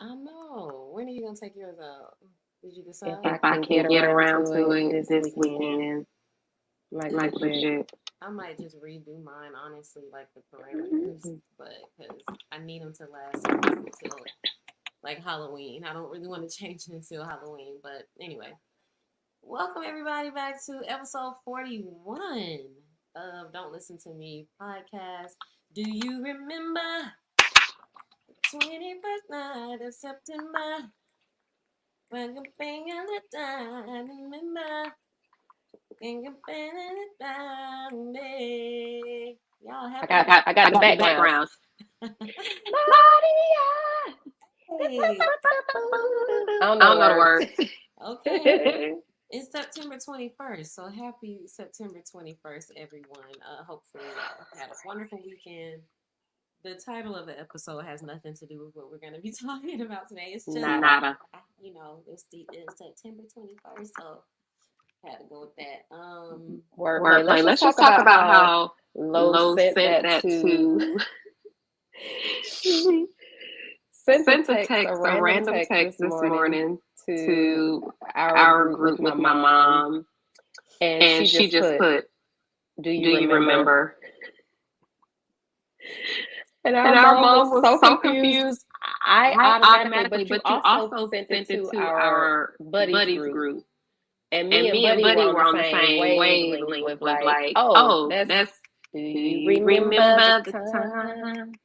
I know. When are you gonna take yours out? Did you If decide? I If I can get can get around around to to it it this this weekend, weekend, like like legit. legit. I might just redo mine, honestly, like the parameters, Mm-hmm. but because I need them to last at least until like Halloween. I don't really want to change it until Halloween, but anyway. Welcome everybody back to episode 41 of Don't Listen to Me podcast. Do you remember 21st night of September? When you bang on the time, remember? When you bang on the time, y'all happy with I got I the got the backgrounds. backgrounds. Maria. Hey, I don't I know the don't know the words. words. okay. It's September 21st, so happy September 21st, everyone. Hopefully, y'all had a wonderful weekend. The title of the episode has nothing to do with what we're going to be talking about today. It's just, Nada. Nada. it's September 21st, so had to go with that. Wordplay. Let's Wordplay. just Let's talk just talk about about how how Lowe Lowe sent sent that that to. to She sent sent a a random random text text this this morning morning to to our our group with group my with my mom, mom, and and she she just just put, put, "Do you "Do you remember?" remember?" And our mom And was our so mom was so confused. confused. I I automatically, but you automatically, but you also also sent it sent it to to our our buddies buddies group. group. And me And and me and Buddy were Buddy on were the on the same same wavelength wavelength with with like, like, oh, oh, that's, that's, do do you you remember the remember the time? time?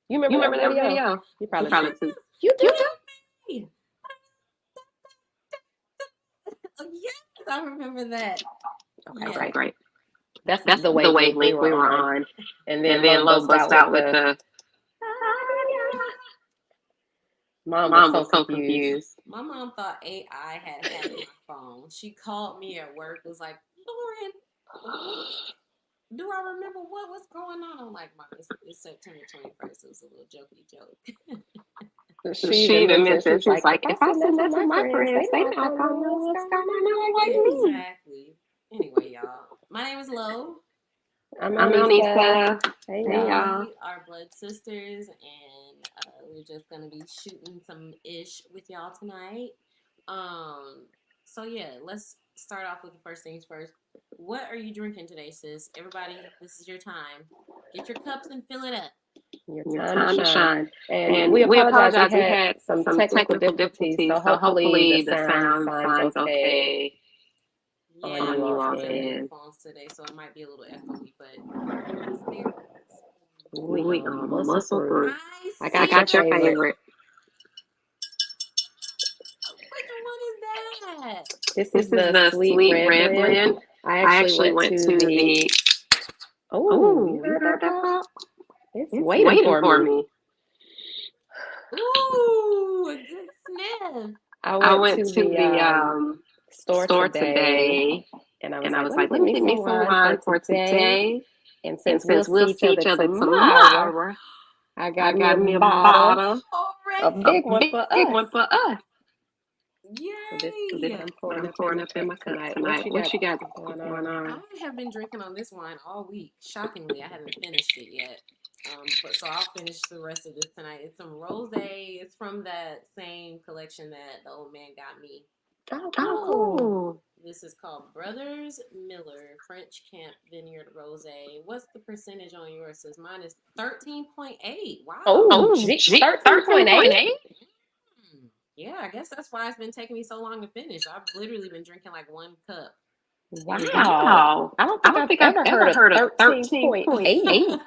You remember You that remember that video? video? You You probably do. probably too. You You do? do? Hey, oh, yes, I remember that. Okay, Yeah. great. Great. That's That's the the wavelength we wavelength were we were on. on. And then And Lo then Lo bust bust out with out with the, the mom was mom so was so confused. confused. My mom thought AI had hacked my phone. She called me at work, was like, Lauren, what? Do I remember what's going on? I'm like, Mom, it's September 21st. It was a little jokey joke. She She even even mentioned, she mentioned, was she was like, if like, I if I send that send to that to my my friends, they friends, they not not gonna gonna know know what's what's going going on on like like me. me. Exactly. Anyway, y'all, my name is Lo. I'm I'm Anissa. Anissa. Hey Hey y'all. y'all. We are blood sisters, and we're just gonna be shooting some ish with y'all tonight. Um, so yeah, let's start off with the first things first. What are you drinking today, sis? Everybody, this is your time. Get your cups and fill it up. Your Your time to time to shine. shine. And And we we apologize. We apologize. We had had some some technical technical difficulties, so difficulties, so hopefully the hopefully the sound sound finds finds okay okay Yeah, on I'm you on you all's using all's the end. end. headphones today, so it might be a little echoey, but just bear with us. We We muscle muscle through. through. I I I got see. your got your favorite. favorite. Which one is that? This is This is the the sweet sweet red red blend. blend. I I actually actually went went to to the. the. Oh, you Oh, you heard heard that that pop? pop? It's It's waiting waiting for for me. me. Ooh, a good sniff. I I went went to to the the store store today, today, and I was and I like, was let me like, get let me me get me some some wine for wine for today. today. And And since we'll since we'll see each see other each other tomorrow, tomorrow, I I got me a got me a bottle, bottle, a Already? a big one for big us. one for us. So this is what Yay! I'm What pouring I'm up in pouring my up in cup my cup tonight. What tonight. you got What you got going going on? I on? have been drinking on this wine all week. Shockingly, I haven't finished it yet. But so I'll finish the rest of this tonight. It's some rosé. It's from that same collection that the old man got me. Oh, Oh, cool. cool. This is called Brothers Miller French Camp Vineyard Rosé. What's the percentage on yours? Says mine is 13.8. Wow. Oh, Oh, gee, 13.8? 13.8? Yeah, I guess that's why it's been taking me so long to finish. I've literally been drinking like one cup every day. Wow. Wow. I don't I think don't I've think I've ever heard ever of heard of 13.8. 13.8.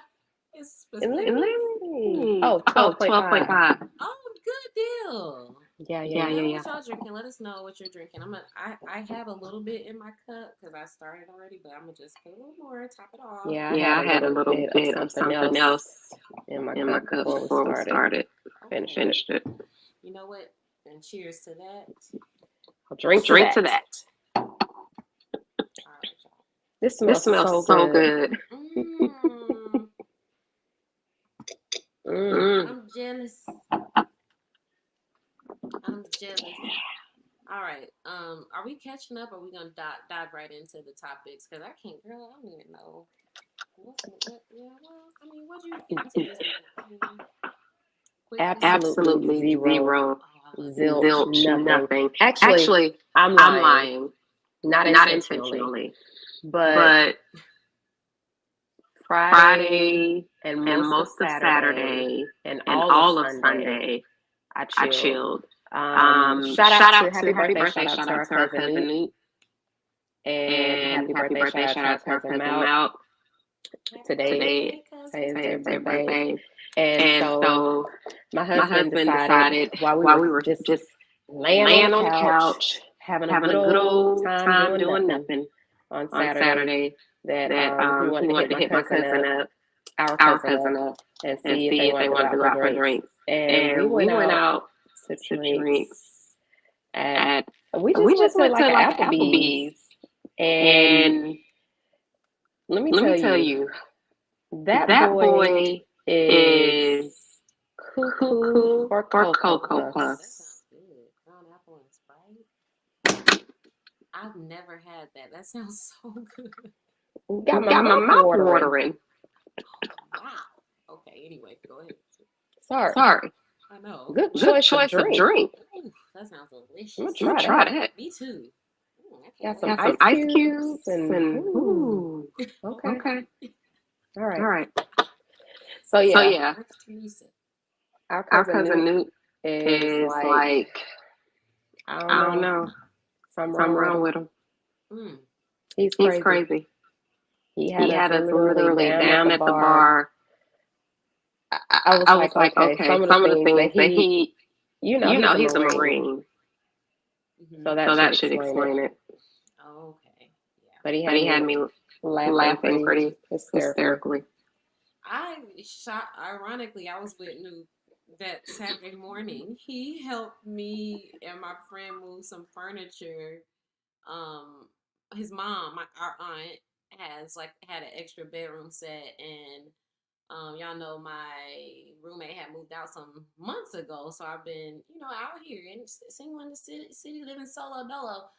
It's And let specific. me Let see. me Oh, see. Oh, 12.5. 12.5. Oh, good deal. Yeah, yeah, Let Yeah, me yeah. yeah, know yeah. what y'all drinking. Let us know what you're drinking. I have a little bit in my cup because I started already, but I'm gonna just put a little more, top it off. Yeah, I Yeah, had I a had a little little bit of bit of something something else else in my in my cup cup before we before we started. started. Finished Okay. it. Finished it. You know what? And cheers to that. I'll drink to Drink that. to that. All right, y'all. This This smells smells so so good. good. Mm, Mm. Mm. I'm jealous. I'm jealous. All right. Are we catching up? Or are we gonna dive right into the topics? Cause I can't, girl. I don't even know what's what. Yeah. Well, I mean, what would you get into this weekend? quickly? Absolutely zero, Oh, zilch, nothing. nothing. Actually, I'm I'm lying. lying. Not Not intentionally. intentionally. But But Friday and and most of Saturday and all of Sunday, I I chilled. chilled. Shout out to happy birthday, shout out to our cousin Newt, Newt. and happy birthday, shout out to our cousin Mal. Mal. Today is their birthday. And And so so my my husband decided while while we we were were just just laying on the couch, having a good old time doing nothing nothing on on Saturday, that he he wanted to hit my cousin up, our our cousin up, and and see if they wanted to go out for drinks. And we went out to drinks at, we just went to like an Applebee's. And let me tell you, that boy is cuckoo for Cocoa Cocoa Puffs. Puffs. that sounds good. Brown apple and Sprite. I've never had that. That sounds so good. Got my mouth watering. Wow. Okay. Anyway, go ahead. Sorry. I know. Good choice of drink. Ooh, that sounds delicious. I'm gonna try that. Me too. Ooh, I Got can't some wait. ice cubes and ooh. okay. All All right. right. So yeah, Next Teresa. our our cousin cousin Newt Newt is like, I don't know, something wrong with him. Mm. He's He's crazy. crazy. He He had us literally down at the bar. I was like, okay, some of the things that he, he's a Marine. Mm-hmm. So So that should explain it. Oh, okay. Yeah. But he But he had me laughing pretty hysterically. hysterically. Ironically, I was with Newt that Saturday morning. He helped me and my friend move some furniture. His mom, our aunt, had an extra bedroom set, and y'all know my roommate had moved out some months ago, so I've been out here and single in the city living solo dolo,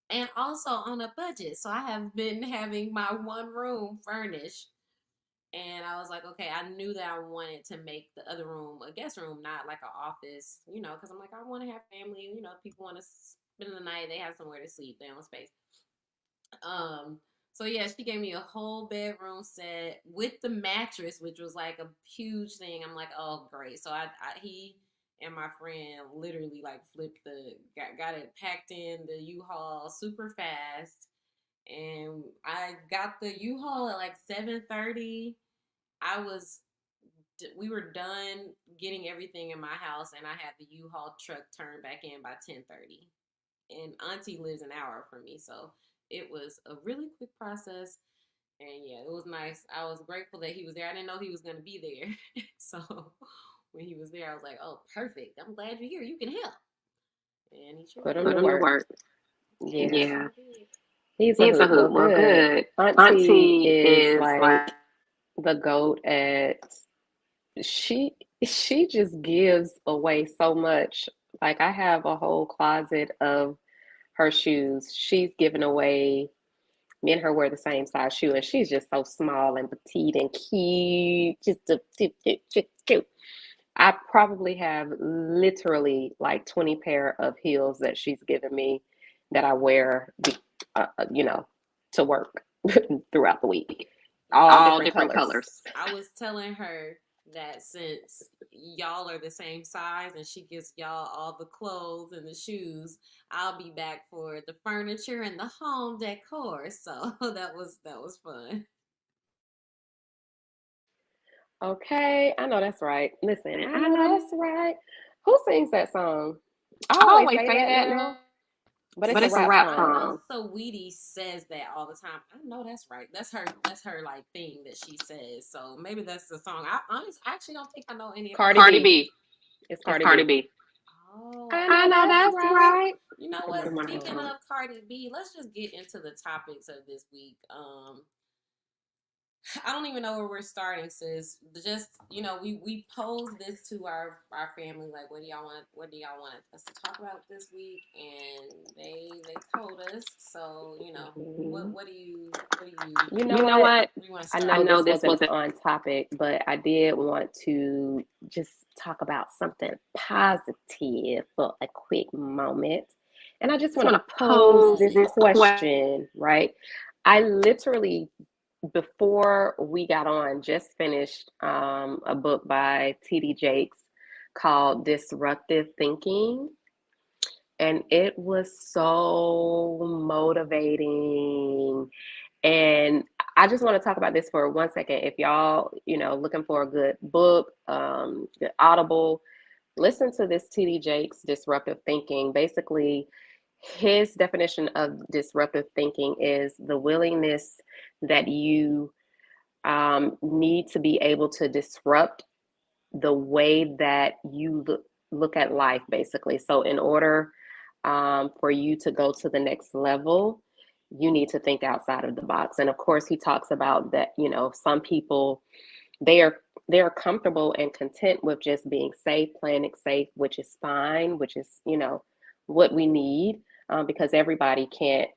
and also on a budget. So I have been having my one room furnished. And I was like, okay, I knew that I wanted to make the other room a guest room, not like an office, because I'm like, I want to have family, people want to spend the night, they have somewhere to sleep, they own space. So yeah, she gave me a whole bedroom set with the mattress, which was like a huge thing. I'm like, oh great. So he and my friend literally like got it packed in the U-Haul super fast. And I got the U-Haul at like 7:30. We were done getting everything in my house, and I had the U-Haul truck turned back in by 10:30. And Auntie lives an hour from me, so it was a really quick process. And yeah, it was nice. I was grateful that he was there. I didn't know he was going to be there. So when he was there, I was like, oh, perfect. I'm glad you're here. You can help. And he sure Put him did. to work. He Yeah. sure did. He's a hoot. Well, good. Auntie is like the GOAT at, she just gives away so much. Like, I have a whole closet of her shoes. She's given away, me and her wear the same size shoe, and she's just so small and petite and cute. Just cute. I probably have literally like 20 pair of heels that she's given me that I wear, to work throughout the week. All different colors. I was telling her that since y'all are the same size and she gives y'all all the clothes and the shoes, I'll be back for the furniture and the home decor. So that was fun. Okay, I know that's right. Listen, I know that's right. Who sings that song? I always say that now, but it's a rap song. I know Saweetie says that all the time. I know that's right. That's her like thing that she says. So maybe that's the song. I actually don't think I know any of Cardi B. It's Cardi B. Oh, I know that's right. You know what? Speaking of Cardi B, let's just get into the topics of this week. I don't even know where we're starting, sis. Just we posed this to our family, like, what do y'all want us to talk about this week? And they told us. So Mhm. You You know know what? what? what do you want to I start know I with? know this this wasn't wasn't. on topic, but I did want to just talk about something positive for a quick moment. And I just Just want to want to pose pose this this question. question, right? I literally, before we got on, just finished a book by T.D. Jakes called Disruptive Thinking. And it was so motivating. And I just want to talk about this for 1 second. If y'all, looking for a good book, good Audible, listen to this T.D. Jakes Disruptive Thinking. Basically, his definition of disruptive thinking is the willingness that you need to be able to disrupt the way that you look at life, basically. So, in order for you to go to the next level, you need to think outside of the box. And of course, he talks about that. Some people they are comfortable and content with just being safe, playing it safe, which is fine, which is what we need, because everybody can't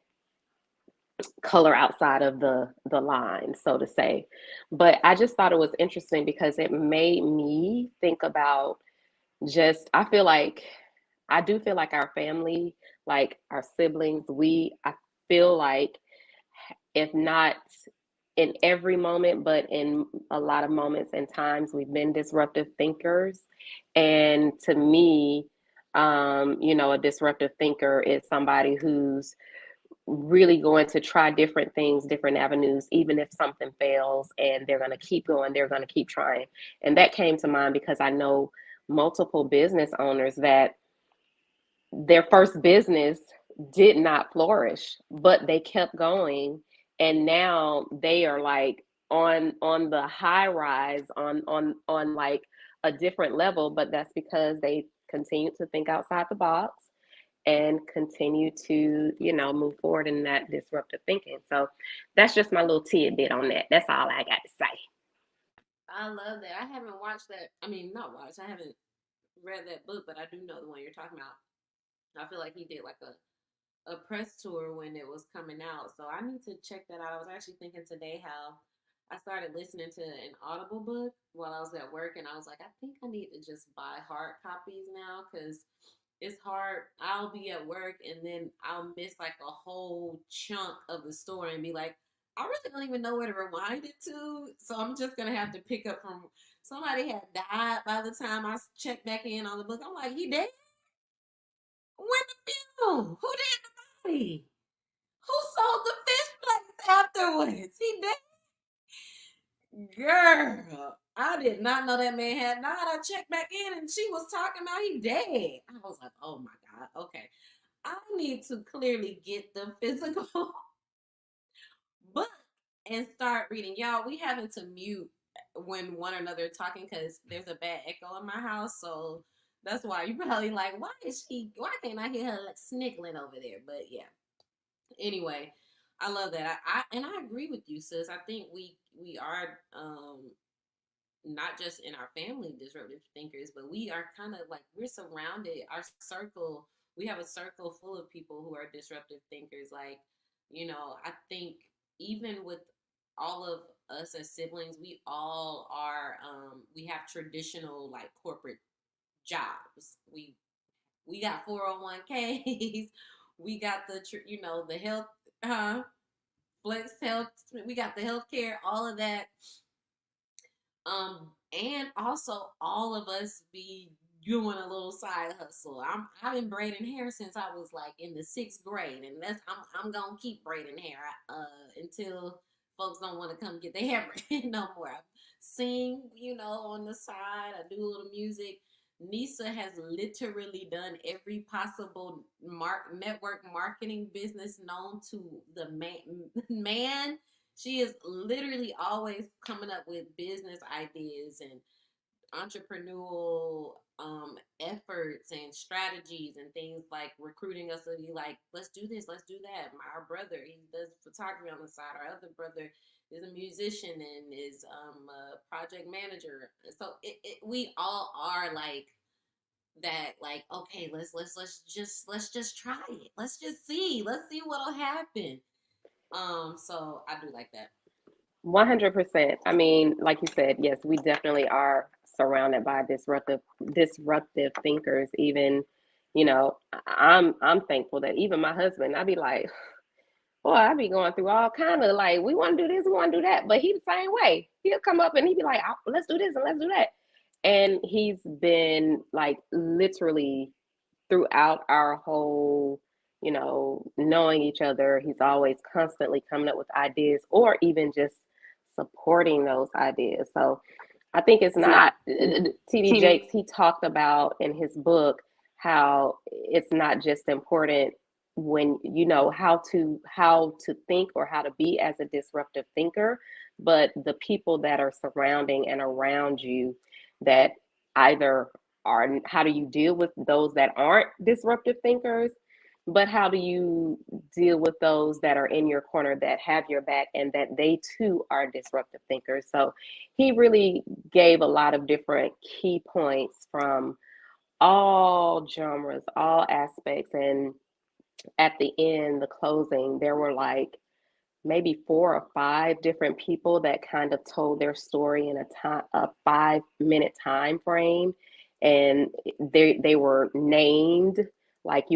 color outside of the line, so to say. But I just thought it was interesting because it made me think about, just I do feel like our family, like our siblings, I feel like, if not in every moment, but in a lot of moments and times, we've been disruptive thinkers. And to me, a disruptive thinker is somebody who's really going to try different things, different avenues, even if something fails, and they're going to keep going, they're going to keep trying. And that came to mind because I know multiple business owners that their first business did not flourish, but they kept going, and now they are like on the high rise, on like a different level. But that's because they continue to think outside the box and continue to move forward in that disruptive thinking. So that's just my little tidbit on that. That's all I got to say. I love that. I haven't watched that. I mean, not watched. I haven't read that book, but I do know the one you're talking about. I feel like he did like a press tour when it was coming out. So I need to check that out. I was actually thinking today how I started listening to an Audible book while I was at work, and I was like, I think I need to just buy hard copies now because it's hard. I'll be at work and then I'll miss like a whole chunk of the story and be like, I really don't even know where to rewind it to. So I'm just gonna have to pick up from somebody had died by the time I checked back in on the book. I'm like, he dead? When the funeral? Who did the body? Who sold the fish plates afterwards? He dead? Girl, I did not know that man had died. I checked back in and she was talking about he dead. I was like, oh my God, okay. I need to clearly get the physical book and start reading. Y'all, we having to mute when one another talking because there's a bad echo in my house. So that's why you probably like, why can't I hear her like snickling over there? But yeah. Anyway, I love that. I agree with you, sis. I think we are not just in our family disruptive thinkers, but we are kind of like we're surrounded. Our circle, we have a circle full of people who are disruptive thinkers. Like, I think even with all of us as siblings, we all are. We have traditional like corporate jobs. We got 401ks. We got the health, flex health. We got the healthcare, all of that. And also all of us be doing a little side hustle. I've been braiding hair since I was like in the 6th grade, and I'm gonna keep braiding hair until folks don't want to come get their hair braided no more. I sing, on the side. I do a little music. Nisa has literally done every possible network marketing business known to the man. She is literally always coming up with business ideas and entrepreneurial efforts and strategies and things like recruiting us to be like, let's do this, let's do that. Our brother, he does photography on the side. Our other brother is a musician and is a project manager. So we all are like that. Like, okay, let's just try it. Let's just see. Let's see what'll happen. So I do like that. 100%. I mean, like you said, yes, we definitely are surrounded by disruptive thinkers. Even, I'm thankful that even my husband, I'd be like, boy, I be going through all kind of like, we want to do this, we want to do that, but he the same way. He'll come up and he'd be like, let's do this and let's do that, and he's been like literally throughout our whole, knowing each other. He's always constantly coming up with ideas or even just supporting those ideas. So I think it's It's not not TD TV. Jakes. He talked about in his book how it's not just important when you know how to think or how to be as a disruptive thinker, but the people that are surrounding and around you that either are, how do you deal with those that aren't disruptive thinkers, but how do you deal with those that are in your corner that have your back and that they too are disruptive thinkers. So he really gave a lot of different key points from all genres, all aspects. And at the end, the closing, there were like maybe 4 or 5 different people that kind of told their story in a 5 minute time frame, and they were named, like,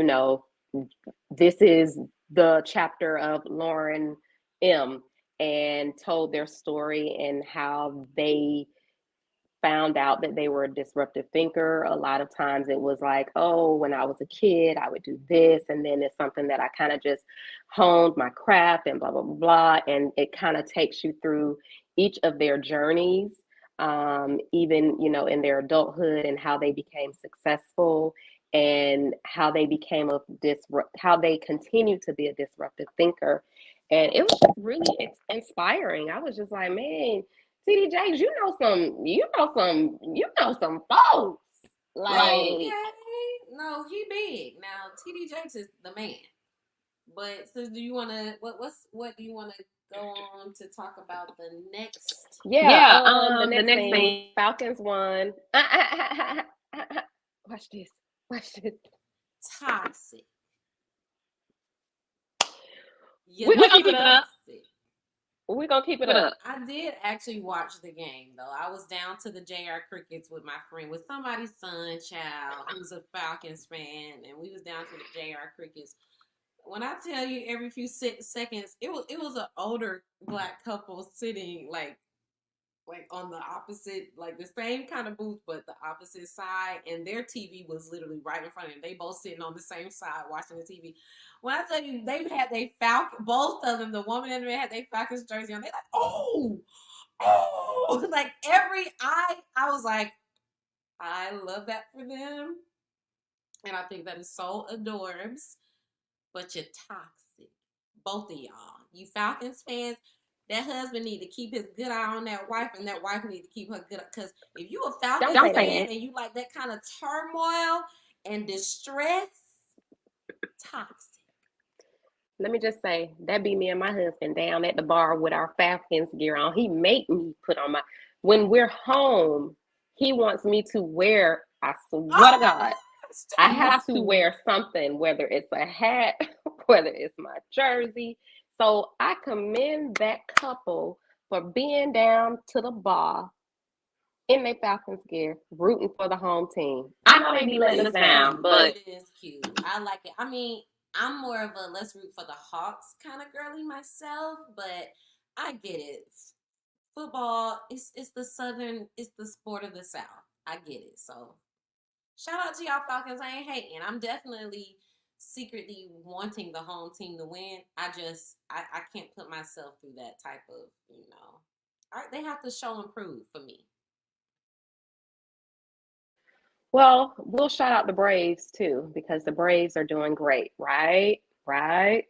this is the chapter of Lauren M, and told their story and how they found out that they were a disruptive thinker. A lot of times it was like, oh, when I was a kid, I would do this. And then it's something that I kind of just honed my craft and blah, blah, blah, blah. And it kind of takes you through each of their journeys, even, in their adulthood, and how they became successful and how they became how they continue to be a disruptive thinker. And it was just really inspiring. I was just like, man, TD Jakes, you know some folks. Okay. Like, No, he big. Now TD Jakes is the man. But sis, do you wanna what do you wanna go on to talk about the next yeah, Yeah. the The next next thing, thing. Falcons won. Watch this. Watch this. toxic? We're You We're gonna gonna keep it keep it up. up. toxic. We're gonna keep Keep it it up. up. I did actually watch the game though. I was down to the JR Crickets with my friend, with somebody's son, child, who's a Falcons fan, and we was down to the JR Crickets. When I tell you, every few seconds, it was an older black couple sitting like on the opposite, like the same kind of booth, but the opposite side, and their TV was literally right in front of them. They both sitting on the same side watching the TV. When I tell you, they had they Falcon, both of them, the woman and the man had their Falcons jersey on. They like, oh, like I was like, I love that for them, and I think that is so adorbs. But you're toxic, both of y'all. You Falcons fans, that husband need to keep his good eye on that wife, and that wife need to keep her good. Because if you a Don't Falcons say fan that. and you like that kind of turmoil and distress, toxic. Let me just say that be me and my husband down at the bar with our Falcons gear on. He make me put on my, when we're home, he wants me to wear, I swear to Oh, God, I stop. You have have to to. wear something, whether it's a hat, whether it's my jersey. So I commend that couple for being down to the bar in their Falcons gear, rooting for the home team. I I know know they they be be letting letting us us down, down, but but It is cute. I like it. I mean, I'm more of a let's root for the Hawks kind of girly myself, but I get it. Football, it's the Southern, it's the sport of the South. I get it. So shout out to y'all Falcons. I ain't hating. I'm definitely secretly wanting the home team to win. I can't put myself through that type of, All right, they have to show and prove for me. well, we'll shout out the Braves too because the Braves are doing great, right? Right?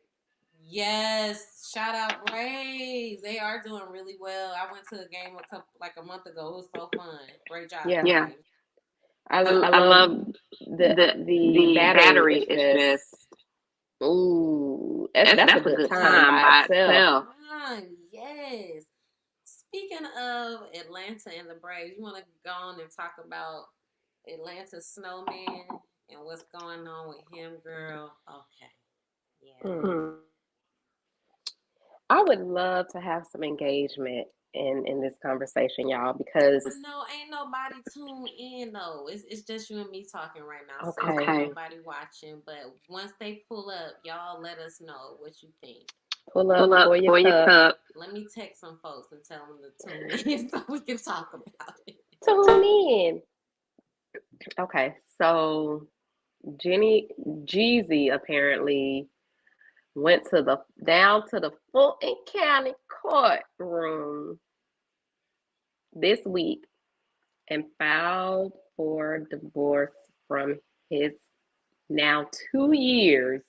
Yes, shout out Braves. They are doing really well. I went to a game a month ago. It was so fun. Great job, Yeah. yeah. Braves. I I love love the the battery battery is is just, just ooh, that's a that's a good good time time by by itself. itself. Yes. Speaking of Atlanta and the Braves, you want to go on and talk about Atlanta Snowman and what's going on with him, girl? Okay. Yeah. Mm. I would love to have some engagement in this conversation, y'all, because I know ain't nobody tuned in though. It's just you and me talking right now. So okay, ain't nobody watching. But once they pull up, y'all let us know what you think. pull up Pull up for your for your cup. cup. Let me text some folks and tell them to tune in so we can talk about it. Tune in. Okay, so Jenny Jeezy apparently went to the down to the Fulton County courtroom this week and filed for divorce from his now 2 years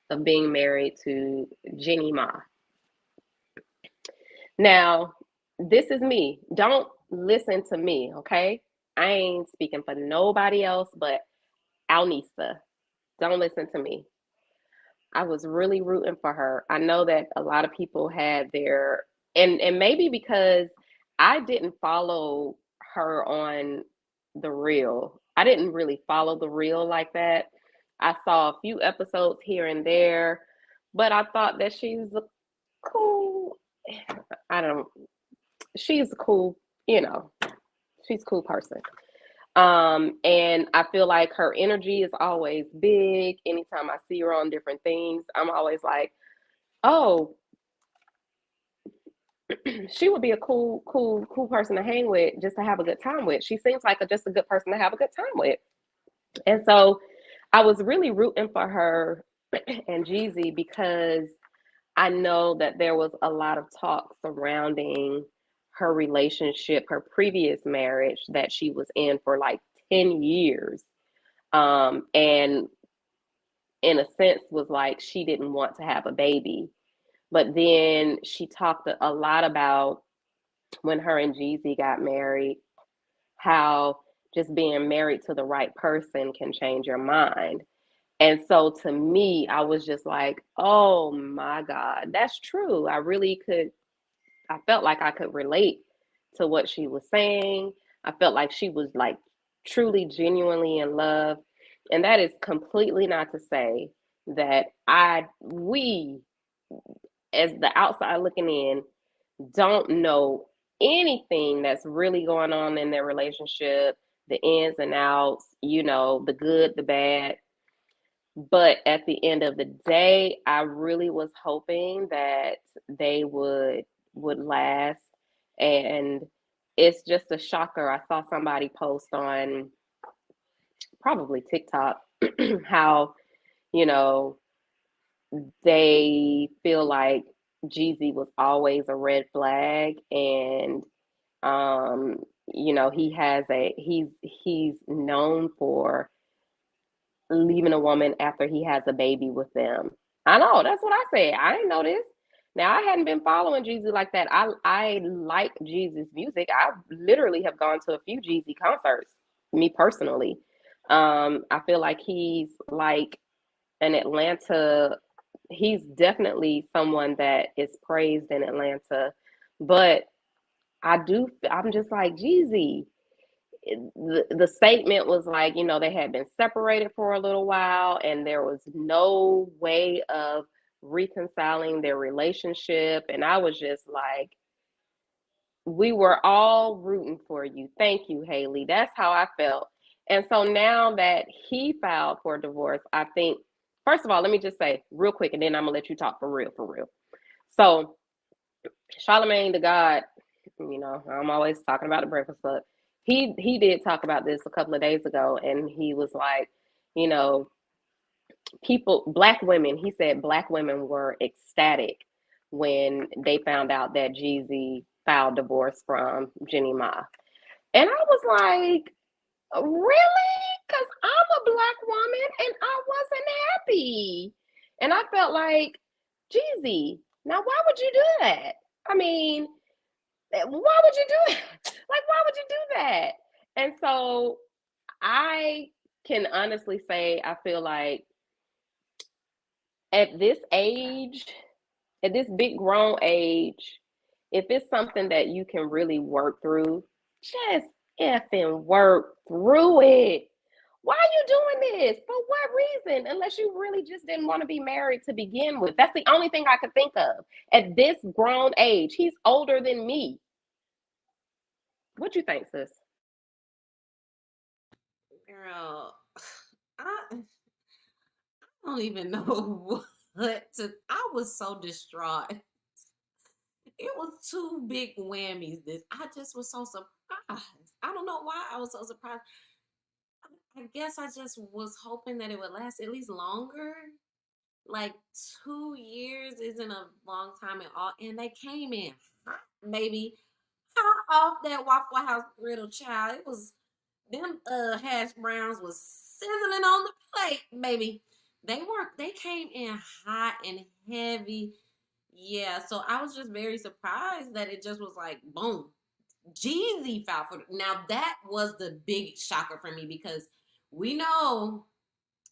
of being married to Jenny Ma. Now, this is me. Don't listen to me, okay? I ain't speaking for nobody else but Alnisa. Don't listen to me. I was really rooting for her. I know that a lot of people had their and maybe because I didn't follow her on the real. I didn't really follow the real like that. I saw a few episodes here and there, but I thought that she was a cool I don't she's a cool, you know, she's a cool person. And I feel like her energy is always big. Anytime I see her on different things, I'm always like, oh, she would be a cool person to hang with, just to have a good time with. She seems like just a good person to have a good time with. And so I was really rooting for her and Jeezy because I know that there was a lot of talk surrounding her relationship, her previous marriage that she was in for like 10 years. And in a sense was like she didn't want to have a baby. But then she talked a lot about when her and Jeezy got married, how just being married to the right person can change your mind. And so to me, I was just like, oh my God, that's true. I felt like I could relate to what she was saying. I felt like she was like truly, genuinely in love. And that is completely not to say that we, as the outside looking in, don't know anything that's really going on in their relationship, the ins and outs, the good, the bad. But at the end of the day, I really was hoping that they would last. And it's just a shocker. I saw somebody post on probably TikTok how, you know, they feel like Jeezy was always a red flag and um he's known for leaving a woman after he has a baby with them. I know, that's what I said. I didn't know this. Now I hadn't been following Jeezy like that. I like Jeezy's music. I literally have gone to a few Jeezy concerts, me personally. I feel like he's like an Atlanta, he's definitely someone that is praised in Atlanta. But I'm just like, Jeezy, the statement was like, they had been separated for a little while and there was no way of reconciling their relationship. And I was just like, we were all rooting for you. Thank you, Haley. That's how I felt. And so now that he filed for divorce, I think, first of all, let me just say real quick, and then I'm going to let you talk for real, for real. So, Charlemagne the God, I'm always talking about the Breakfast Club. He did talk about this a couple of days ago, and he was like, you know, black women. He said black women were ecstatic when they found out that Jeezy filed divorce from Jenny Ma, and I was like, really? Because I'm a black woman and I wasn't happy, and I felt like, Jeezy, now why would you do that? I mean, why would you do that? Like, why would you do that? And so I can honestly say, I feel like at this age, at this big grown age, If it's something that you can really work through, just effing work through it. Why are you doing this? For what reason? Unless you really just didn't want to be married to begin with. That's the only thing I could think of. At this grown age, he's older than me. What you think, sis? Girl, I don't even know what to. I was so distraught. It was two big whammies. This I just was so surprised. I don't know why I was so surprised. I guess I just was hoping that it would last at least longer. Like 2 years isn't a long time at all, and they came in hot, baby, hot off that Waffle House griddle, child. It was them hash browns was sizzling on the plate, baby. They came in hot and heavy. Yeah, so I was just very surprised that it just was like boom. Jeezy found for now that was the big shocker for me because we know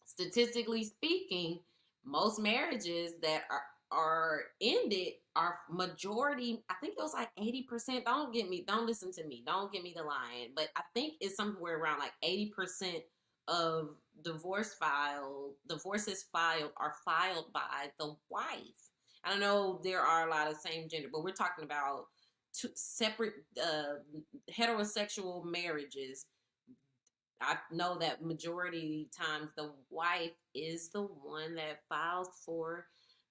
statistically speaking, most marriages that are ended are majority. I think it was like 80%. Don't listen to me. Don't get me the line. But I think it's somewhere around like 80% of divorces filed are filed by the wife. I don't know there are a lot of same gender, but we're talking about two separate heterosexual marriages. I know that majority times the wife is the one that files for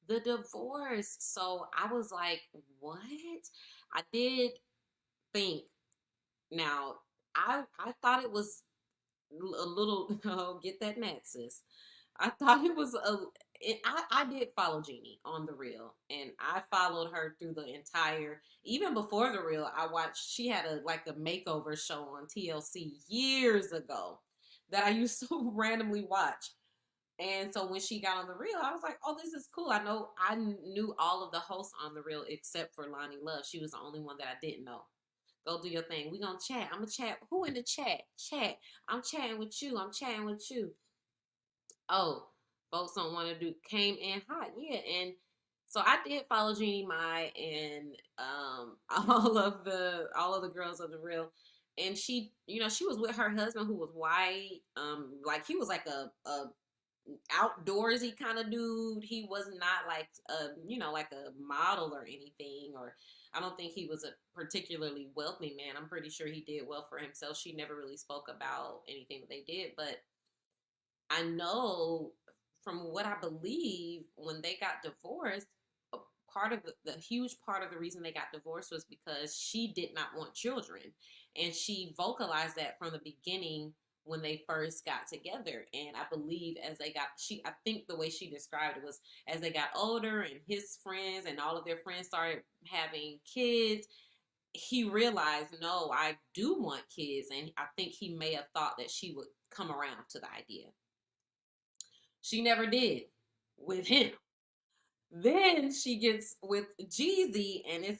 the divorce. So I was like, what? I did think now I thought it was a little oh, get that net, sis. I thought it was I did follow Jeannie on the reel, and I followed her through the entire. Even before the reel, I watched. She had a makeover show on TLC years ago that I used to randomly watch. And so when she got on the reel, I was like, "Oh, this is cool." I knew all of the hosts on the reel except for Lonnie Love. She was the only one that I didn't know. Go do your thing. We gonna chat. I'm gonna chat. Who in the chat? Chat. I'm chatting with you. I'm chatting with you. Oh, folks don't want to do came in hot. Yeah, and so I did follow Jeannie Mai and all of the girls of the real. And she, she was with her husband who was white. Like he was like a outdoorsy kind of dude. He was not like like a model or anything, or I don't think he was a particularly wealthy man. I'm pretty sure he did well for himself. She never really spoke about anything that they did, but I know from what I believe when they got divorced, a part of the huge part of the reason they got divorced was because she did not want children. And she vocalized that from the beginning when they first got together. And I believe I think the way she described it was as they got older and his friends and all of their friends started having kids, he realized, no, I do want kids. And I think he may have thought that she would come around to the idea. She never did with him. Then she gets with Jeezy, and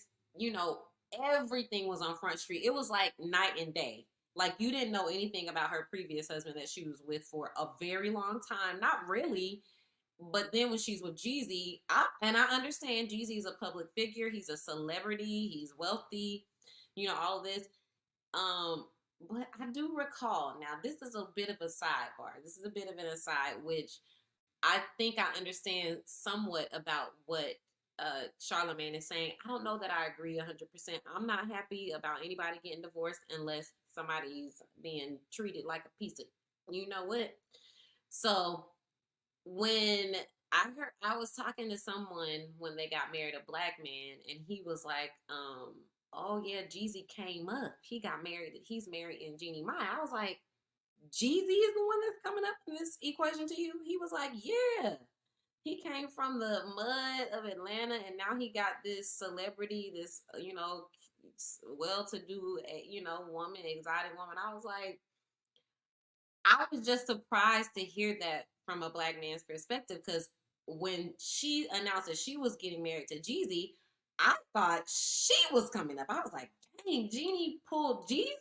everything was on Front Street. It was like night and day. Like you didn't know anything about her previous husband that she was with for a very long time. Not really. But then when she's with Jeezy, I understand Jeezy's a public figure. He's a celebrity. He's wealthy. All of this. But I do recall, now this is a bit of a sidebar. This is a bit of an aside, which I think I understand somewhat about what Charlemagne is saying. I don't know that I agree 100%. I'm not happy about anybody getting divorced unless somebody's being treated like a piece of, you know what? So when I was talking to someone when they got married, a black man, and he was like, oh yeah, Jeezy came up. He got married. He's married in Jeannie Mai. I was like, Jeezy is the one that's coming up in this equation to you? He was like, yeah. He came from the mud of Atlanta, and now he got this celebrity, this well-to-do, woman, exotic woman. I was just surprised to hear that from a black man's perspective, because when she announced that she was getting married to Jeezy, I thought she was coming up. I was like, dang, Jeannie pulled Jeezy?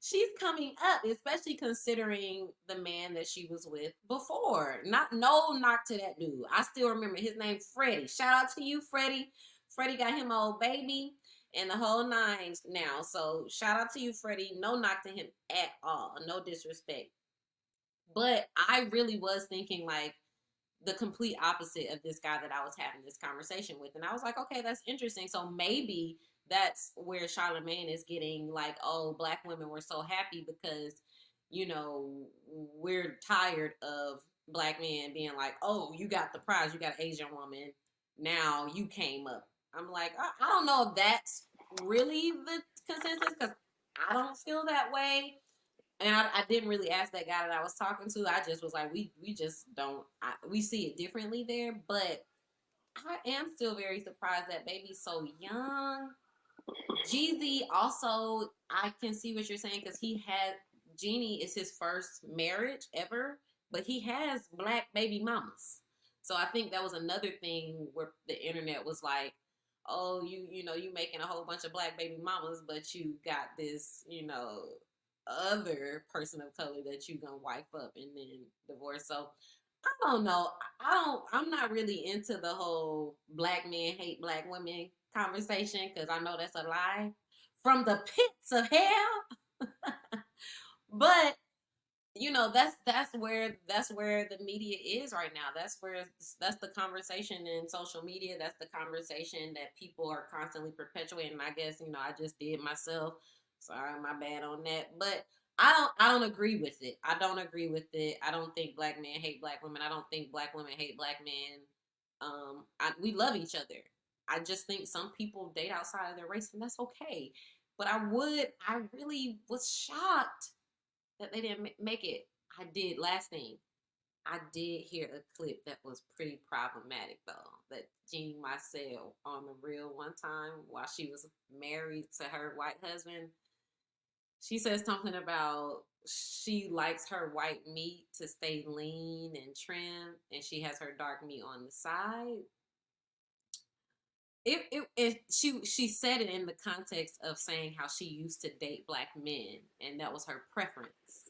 She's coming up, especially considering the man that she was with before. No knock to that dude. I still remember his name, Freddie. Shout out to you, Freddie. Freddie got him an old baby. and the whole nines now. So shout out to you, Freddie. No knock to him at all. No disrespect. But I really was thinking like the complete opposite of this guy that I was having this conversation with. And I was like, okay, that's interesting. So maybe that's where Charlamagne is getting like, oh, black women were so happy because, we're tired of black men being like, oh, you got the prize, you got an Asian woman, now you came up. I'm like, I don't know if that's really the consensus because I don't feel that way. And I didn't really ask that guy that I was talking to. I just was like, we just don't, we see it differently there. But I am still very surprised that baby's so young. Jeezy also, I can see what you're saying because Jeannie is his first marriage ever, but he has black baby mamas. So I think that was another thing where the internet was like, oh, you making a whole bunch of black baby mamas, but you got this, other person of color that you gonna wipe up and then divorce. So I don't know. I'm not really into the whole black men hate black women conversation because I know that's a lie from the pits of hell. But that's where the media is right now. That's the conversation in social media. That's the conversation that people are constantly perpetuating. And I guess I just did myself. Sorry, my bad on that. But I don't agree with it. I don't agree with it. I don't think black men hate black women. I don't think black women hate black men. We love each other. I just think some people date outside of their race, and that's okay. But I really was shocked that they didn't make it. I did. Last thing, I did hear a clip that was pretty problematic though. That Jeannie Marcel on the real one time while she was married to her white husband, she says something about she likes her white meat to stay lean and trim, and she has her dark meat on the side. She said it in the context of saying how she used to date black men, and that was her preference.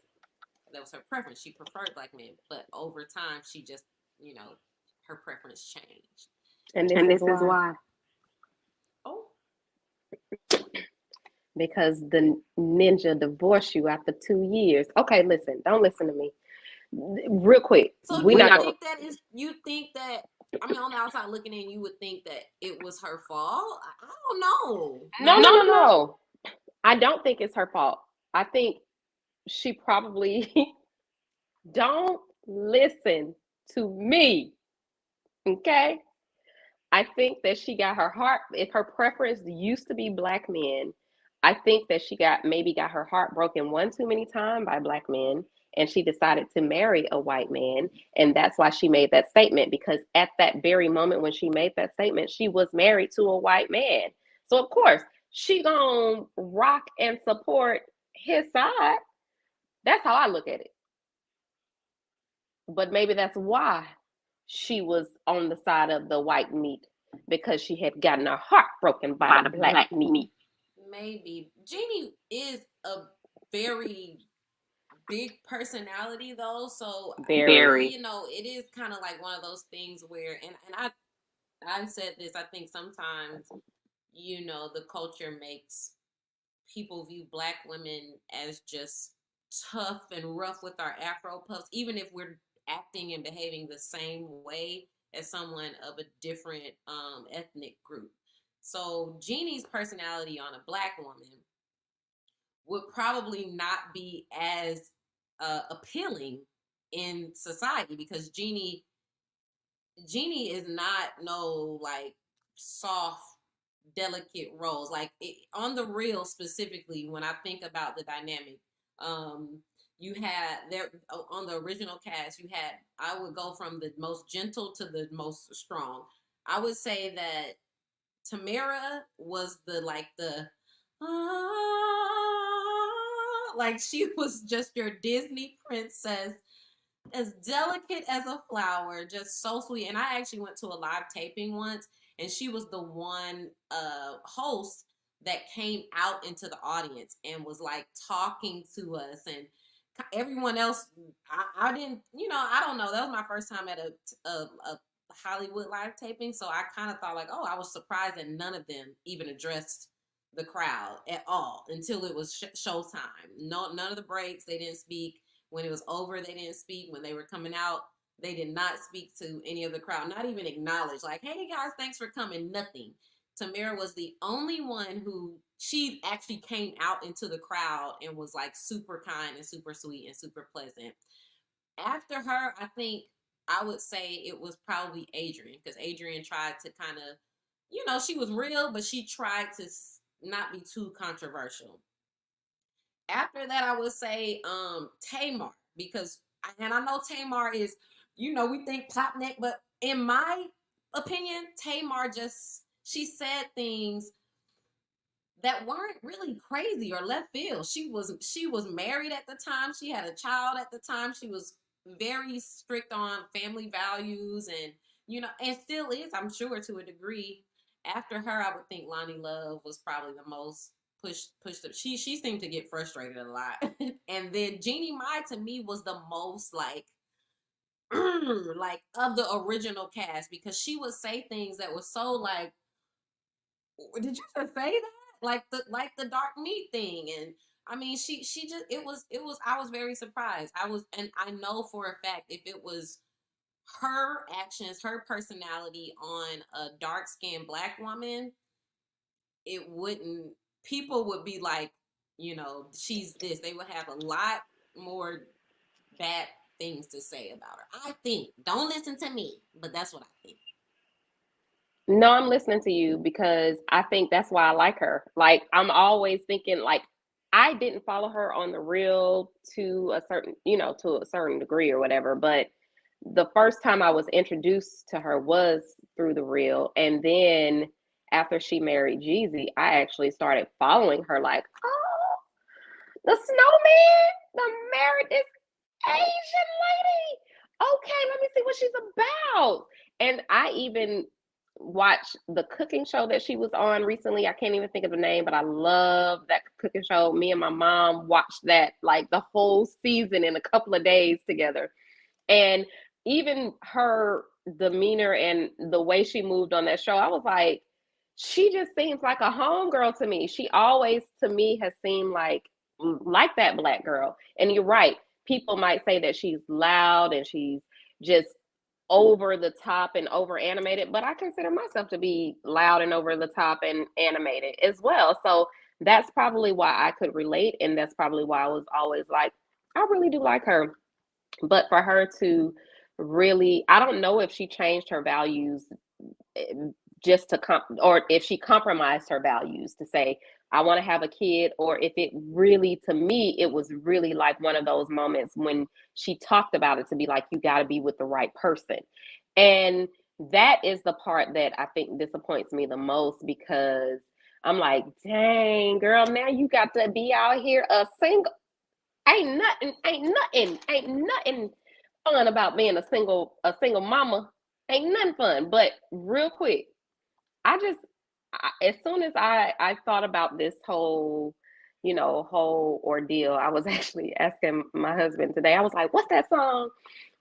She preferred black men, but over time, she just, her preference changed. And And this this is is why. why. Oh, Because the ninja divorced you after 2 years. Okay, listen, don't listen to me. Real quick, so we not gonna. you think that? I mean, on the outside looking in, you would think that it was her fault. I don't know. No, Not no, No, no, no, no. no. I don't think it's her fault. I think she probably don't listen to me. Okay. I think that she got her heart, if her preference used to be black men, I think that she got her heart broken one too many times by black men. And she decided to marry a white man. And that's why she made that statement. Because at that very moment when she made that statement, she was married to a white man. So of course, she gonna rock and support his side. That's how I look at it. But maybe that's why she was on the side of the white meat because she had gotten her heart broken by By the the black black meat. meat. maybe Jeannie is a very big personality though, so Very. Very. it is kind of like one of those things where, and I said this. I think sometimes the culture makes people view black women as just tough and rough with our afro puffs, even if we're acting and behaving the same way as someone of a different ethnic group. So Jeannie's personality on a black woman would probably not be as appealing in society because Jeannie is not no like soft, delicate rose. Like on the real specifically, when I think about the dynamic, um, you had there on the original cast, you had I would go from the most gentle to the most strong. I would say that Tamara was the like she was just your Disney princess, as delicate as a flower, just so sweet. And I actually went to a live taping once, and she was the one host that came out into the audience and was like talking to us, and everyone else. I didn't, I don't know. That was my first time at a Hollywood live taping, so I kind of thought like, oh, I was surprised that none of them even addressed the crowd at all until it was showtime. No, none of the breaks. They didn't speak. When it was over, they didn't speak. When they were coming out, they did not speak to any of the crowd, not even acknowledge, like, hey guys, thanks for coming. Nothing. Tamara was the only one who she actually came out into the crowd and was like super kind and super sweet and super pleasant. After her, I think I would say it was probably Adrian, because Adrian tried to kind of, she was real, but she tried to not be too controversial. After that, I would say Tamar, because, and I know Tamar is, we think pop neck, but in my opinion, Tamar she said things that weren't really crazy or left field. She was married at the time. She had a child at the time. She was very strict on family values and, and still is, I'm sure, to a degree. After her, I would think Lonnie Love was probably the most pushed. She seemed to get frustrated a lot. And then Jeannie Mai, to me, was the most like of the original cast, because she would say things that were so like, did you just say that? Like the dark meat thing. And I mean, she just, it was I was very surprised. And I know for a fact, if it was her actions, her personality on a dark skinned Black woman, it wouldn't, people would be like, she's this. They would have a lot more bad things to say about her. I think. Don't listen to me, but that's what I think. No, I'm listening to you because I think that's why I like her. Like, I'm always thinking, like, I didn't follow her on the real to a certain degree or whatever, but the first time I was introduced to her was through the real. And then after she married Jeezy, I actually started following her, like, oh, the snowman, the married this Asian lady. Okay, let me see what she's about. And I even watched the cooking show that she was on recently. I can't even think of the name, but I love that cooking show. Me and my mom watched that like the whole season in a couple of days together. And even her demeanor and the way she moved on that show, I was like, she just seems like a homegirl to me. She always, to me, has seemed like that Black girl. And you're right. People might say that she's loud and she's just over the top and over animated, but I consider myself to be loud and over the top and animated as well. So that's probably why I could relate. And that's probably why I was always like, I really do like her. But for her to really, I don't know if she changed her values just to or if she compromised her values to say, I want to have a kid, or if it really, to me, it was really like one of those moments when she talked about it to be like, you got to be with the right person. And that is the part that I think disappoints me the most, because I'm like, dang, girl, now you got to be out here a single. Ain't nothing fun about being a single mama. Ain't nothing fun. But real quick, as soon as I thought about this whole ordeal, I was actually asking my husband today. I was like, what's that song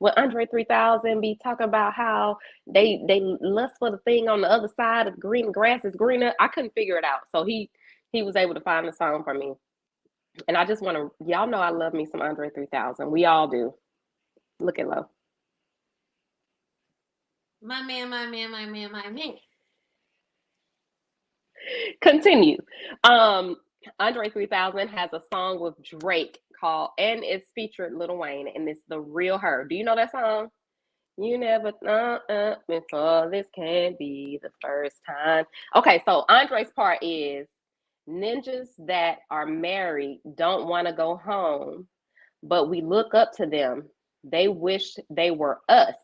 with Andre 3000 be talking about how they lust for the thing on the other side of the green grass is greener? I couldn't figure it out. So he was able to find the song for me. And I just want to, y'all know I love me some Andre 3000. We all do. Look at low. My man. Continue. Andre 3000 has a song with Drake called, and it's featured Lil Wayne, and it's The Real Her. Do you know that song? You never thought before this can be the first time. Okay, so Andre's part is, ninjas that are married don't want to go home, but we look up to them. They wish they were us.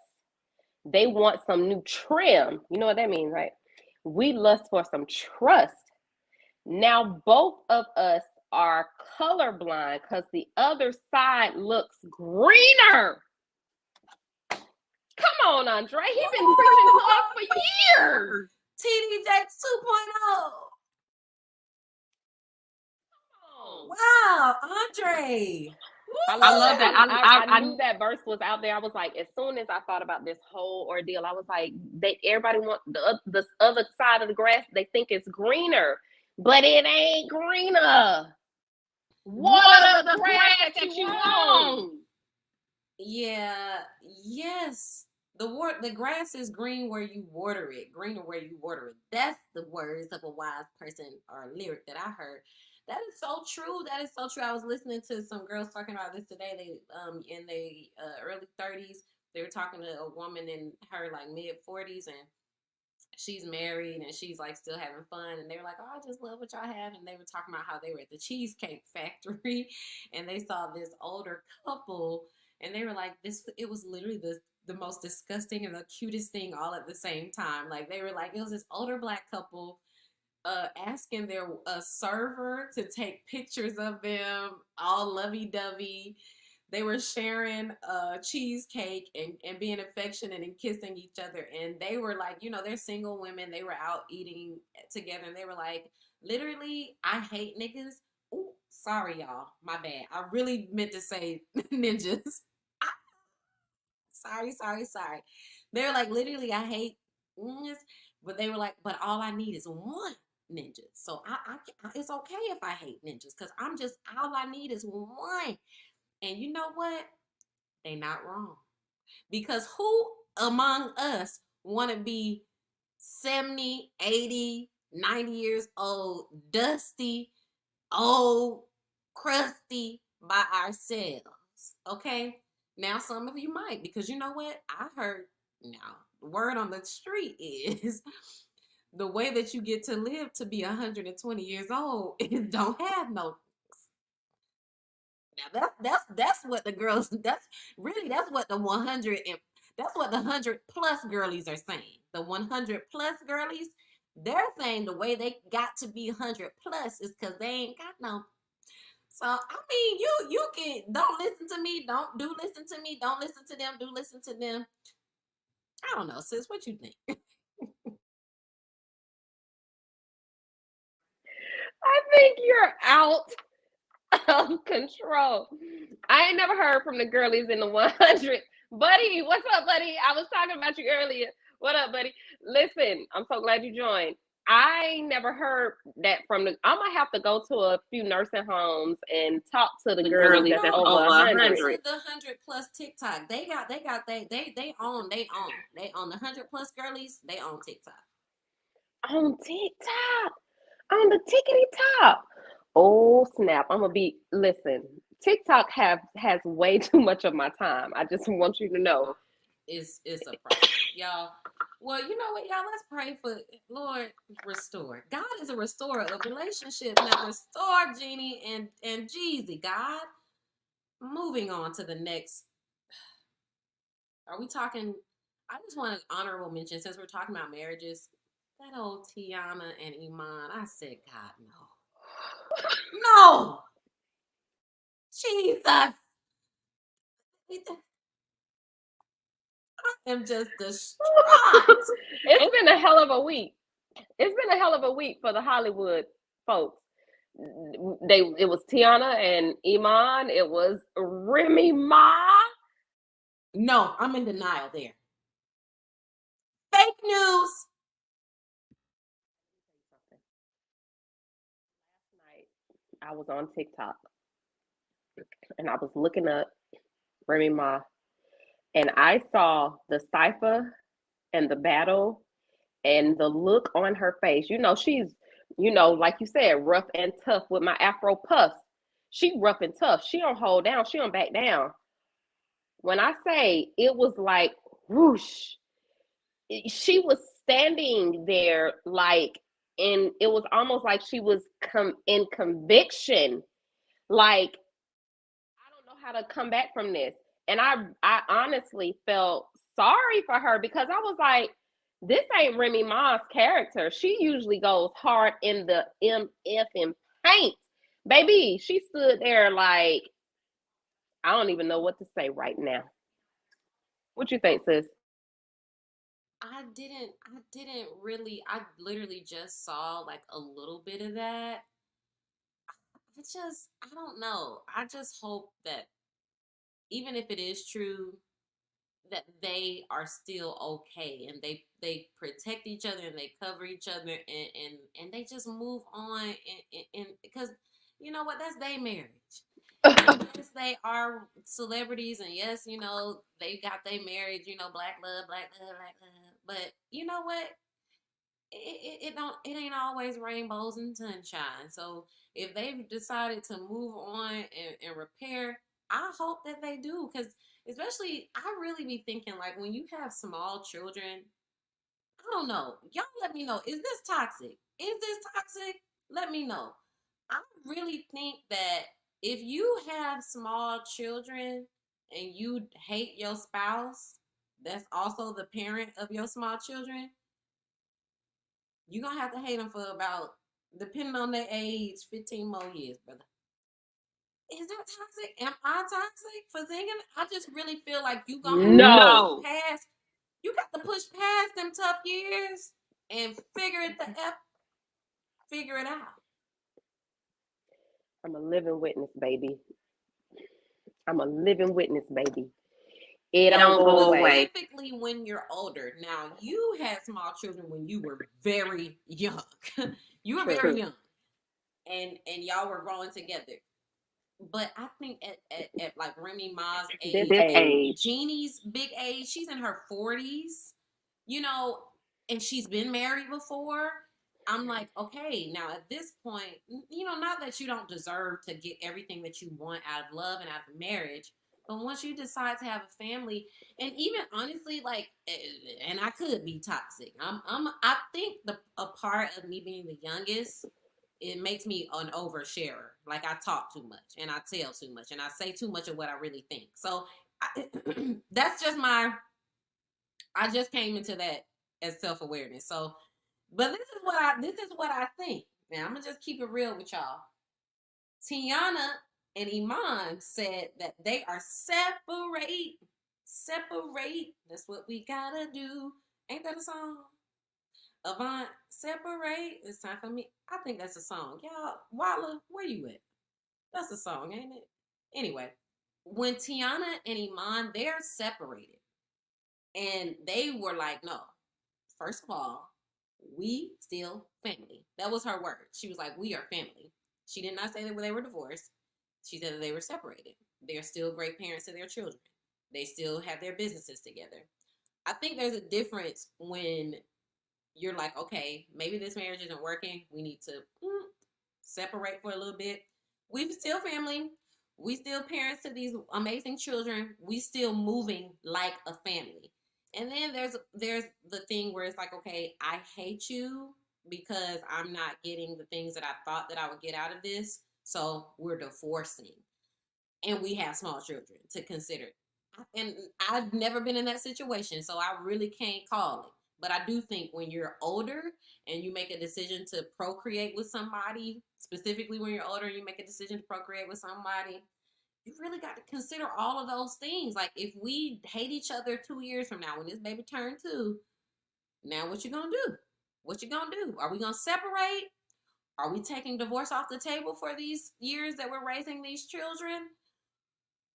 They want some new trim. You know what that means, right? We lust for some trust. Now both of us are colorblind because the other side looks greener. Come on, Andre. He's been preaching to us for years. TD Jakes 2.0. Wow, Andre. I love that. I knew that verse was out there. I was like, as soon as I thought about this whole ordeal, I was like, everybody wants the other side of the grass. They think it's greener. but it ain't greener. Water Water the the grass grass that you that you want. want. Yeah, yes. The grass is green where you water it. Greener where you water it. That's the words of a wise person or lyric that I heard. That is so true. That is so true. I was listening to some girls talking about this today. They in their early 30s. They were talking to a woman in her like mid 40s, and she's married and she's like still having fun, and they were like, oh, I just love what y'all have. And they were talking about how they were at the cheesecake factory and they saw this older couple, and they were like, this, it was literally the most disgusting and the cutest thing all at the same time. Like they were like, it was this older black couple asking their server to take pictures of them all lovey-dovey. They were sharing a cheesecake and being affectionate and kissing each other. And they were like, they're single women. They were out eating together, and they were like, literally, I hate niggas. Ooh, sorry, y'all. My bad. I really meant to say ninjas. Sorry. They were like, literally, I hate ninjas. But they were like, but all I need is one ninja. So it's okay if I hate ninjas, because all I need is one. And you know what? They not wrong. Because who among us want to be 70, 80, 90 years old, dusty, old, crusty by ourselves? Okay? Now, some of you might, because you know what? I heard, now, the word on the street is the way that you get to live to be 120 years old is don't have no. Now that's what the girls, that's what the 100 and that's what the 100 plus girlies are saying. The 100 plus girlies, they're saying the way they got to be 100 plus is because they ain't got no. So I mean, you can, don't listen to me, don't do listen to me, don't listen to them, do listen to them. I don't know, sis, what you think? I think you're out of control. I ain't never heard from the girlies in the 100. Buddy, what's up, buddy? I was talking about you earlier. What up, buddy? Listen, I'm so glad you joined. I never heard that from the. I'm gonna have to go to a few nursing homes and talk to the The girlies girlies that's that's over over 100. To 100. the 100 plus TikTok. They own the 100 plus girlies. They own TikTok. On TikTok, on the tickety top. Oh snap! I'm gonna be. Listen, TikTok has way too much of my time. I just want you to know. It's a problem, y'all. Well, you know what, y'all? Let's pray for Lord restore. God is a restorer of relationships. Now restore Jeannie and Jeezy. God. Moving on to the next. Are we talking? I just want an honorable mention since we're talking about marriages. That old Tiana and Iman. I said, God, no, no, Jesus. I am just distraught. It's been a hell of a week. It's been a hell of a week for the Hollywood folks. It was Tiana and Iman. It was Remy Ma. No, I'm in denial there. Fake news. Last night I was on TikTok and I was looking up Remy Ma, and I saw the cipher and the battle and the look on her face. She's, like you said, rough and tough with my Afro puffs. She rough and tough. She don't hold down. She don't back down. When I say it was like whoosh, she was standing there like, and it was almost like she was in conviction. Like, I don't know how to come back from this. And I honestly felt sorry for her because I was like, this ain't Remy Ma's character. She usually goes hard in the MF and paint. Baby, she stood there like, I don't even know what to say right now. What you think, sis? I didn't really, I literally just saw like a little bit of that. I don't know. I just hope that even if it is true, that they are still okay, and they protect each other and they cover each other, and they just move on, and because you know what, that's their marriage. And yes, they are celebrities, and yes, they got their marriage, black love, black love, black love. But you know what? It ain't always rainbows and sunshine. So if they've decided to move on and repair, I hope that they do. Because especially, I really be thinking like when you have small children, I don't know. Y'all let me know. Is this toxic? Is this toxic? Let me know. I really think that if you have small children and you hate your spouse, that's also the parent of your small children, you're going to have to hate them for about, depending on their age, 15 more years, brother. Is that toxic? Am I toxic for thinking? I just really feel like you going to have No. to push past, you got to push past them tough years and figure it out. I'm a living witness, baby. I'm a living witness, baby. It don't go away. Specifically when you're older. Now, you had small children when you were very young. You were very young. And y'all were growing together. But I think at like Remy Ma's age, Jeannie's big age, she's in her 40s, and she's been married before. I'm like, okay, now at this point, not that you don't deserve to get everything that you want out of love and out of marriage, but once you decide to have a family, and even honestly, like, and I could be toxic. I think a part of me being the youngest, it makes me an oversharer. Like I talk too much and I tell too much and I say too much of what I really think. So that's just I just came into that as self-awareness. So, but this is what I think. Now I'm gonna just keep it real with y'all. Tiana and Iman said that they are separate. Separate. That's what we gotta do. Ain't that a song? Avant, separate. It's time for me. I think that's a song. Y'all, Walla, where you at? That's a song, ain't it? Anyway, when Tiana and Iman, they're separated. And they were like, no, first of all, we still family. That was her word. She was like, we are family. She did not say that they were divorced. She said that they were separated. They're still great parents to their children. They still have their businesses together. I think there's a difference when you're like, okay, maybe this marriage isn't working. We need to separate for a little bit. We still family. We still parents to these amazing children. We still moving like a family. And then there's the thing where it's like, okay, I hate you because I'm not getting the things that I thought that I would get out of this. So we're divorcing. And we have small children to consider. And I've never been in that situation, so I really can't call it. But I do think when you're older and you make a decision to procreate with somebody, specifically when you're older and you make a decision to procreate with somebody, you really got to consider all of those things. Like if we hate each other 2 years from now, when this baby turned 2, now what you gonna do? What you gonna do? Are we gonna separate? Are we taking divorce off the table for these years that we're raising these children?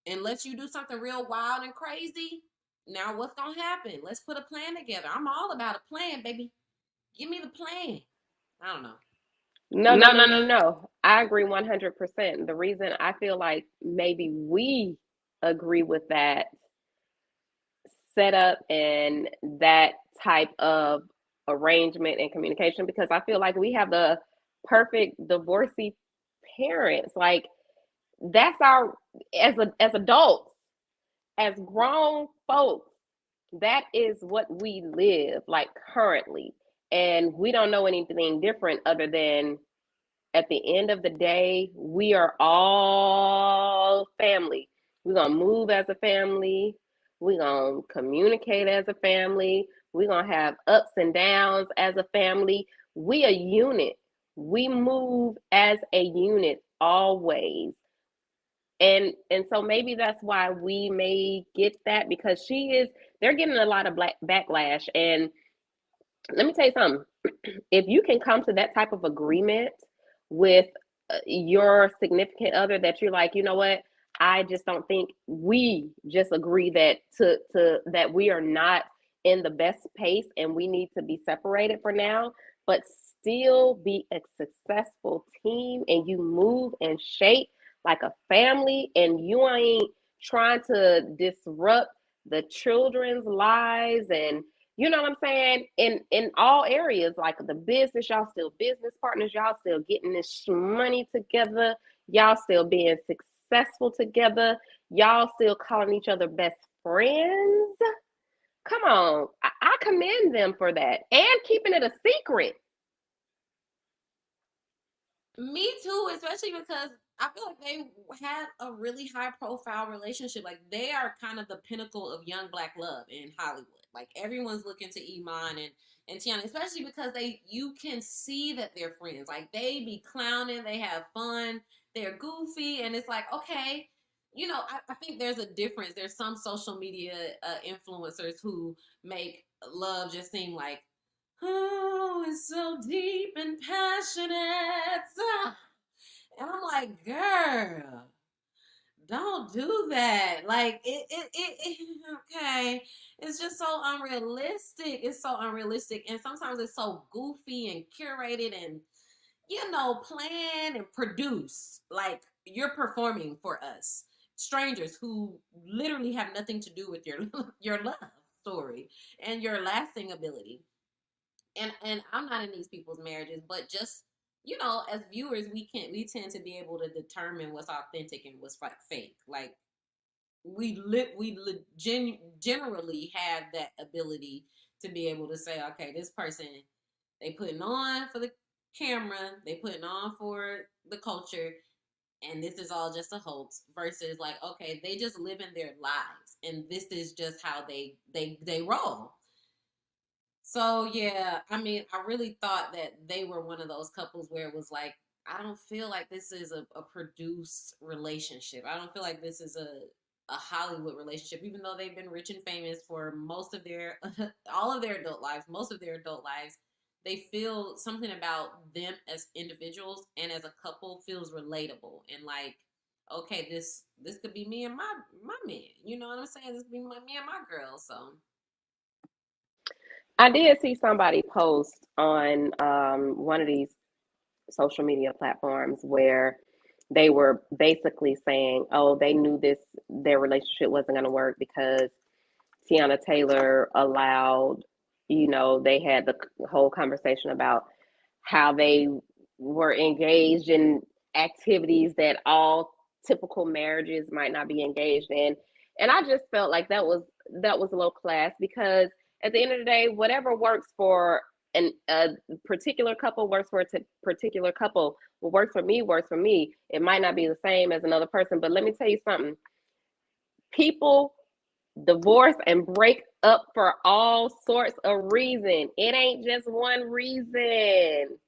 And let you do something real wild and crazy? Now what's gonna happen? Let's put a plan together. I'm all about a plan, baby. Give me the plan. I don't know. No. I agree 100%. The reason I feel like maybe we agree with that setup and that type of arrangement and communication, because I feel like we have the perfect divorcee parents. Like that's our, as adults, as grown folks, that is what we live like currently. And we don't know anything different other than at the end of the day, we are all family. We're going to move as a family. We're going to communicate as a family. We're going to have ups and downs as a family. We a unit. We move as a unit always. And so maybe that's why we may get that, because they're getting a lot of backlash. And let me tell you something. If you can come to that type of agreement with your significant other, that you're like, you know what, I just don't think we just agree that that we are not in the best pace and we need to be separated for now, but still be a successful team and you move and shape like a family and you ain't trying to disrupt the children's lives and you know what I'm saying? In all areas, like the business, y'all still business partners, y'all still getting this money together, y'all still being successful together, y'all still calling each other best friends. Come on. I commend them for that. And keeping it a secret. Me too, especially because I feel like they had a really high profile relationship. Like they are kind of the pinnacle of young black love in Hollywood. Like everyone's looking to Iman and Tiana, especially because you can see that they're friends. Like they be clowning, they have fun, they're goofy, and it's like, okay, I think there's a difference. There's some social media influencers who make love just seem like, oh, it's so deep and passionate. And I'm like, girl, don't do that. Like, okay. It's just so unrealistic. It's so unrealistic. And sometimes it's so goofy and curated and, planned and produced. Like, you're performing for us, strangers who literally have nothing to do with your love story and your lasting ability. And I'm not in these people's marriages, but just as viewers, we tend to be able to determine what's authentic and what's fake. Like generally have that ability to be able to say, okay, this person, they putting on for the camera, they putting on for the culture, and this is all just a hoax. Versus like, okay, they just living their lives, and this is just how they roll. So yeah, I mean, I really thought that they were one of those couples where it was like, I don't feel like this is a produced relationship. I don't feel like this is a Hollywood relationship, even though they've been rich and famous for most of their all of their adult lives, most of their adult lives. They feel something about them as individuals and as a couple feels relatable and like, okay, this could be me and my man. You know what I'm saying? This could be me and my girl. So I did see somebody post on one of these social media platforms where they were basically saying, oh, they knew their relationship wasn't going to work because Tiana Taylor allowed, they had the whole conversation about how they were engaged in activities that all typical marriages might not be engaged in. And I just felt like that was low class because at the end of the day, whatever works for a particular couple works for a particular couple. What works for me works for me. It might not be the same as another person, but let me tell you something. People divorce and break up for all sorts of reasons. It ain't just one reason.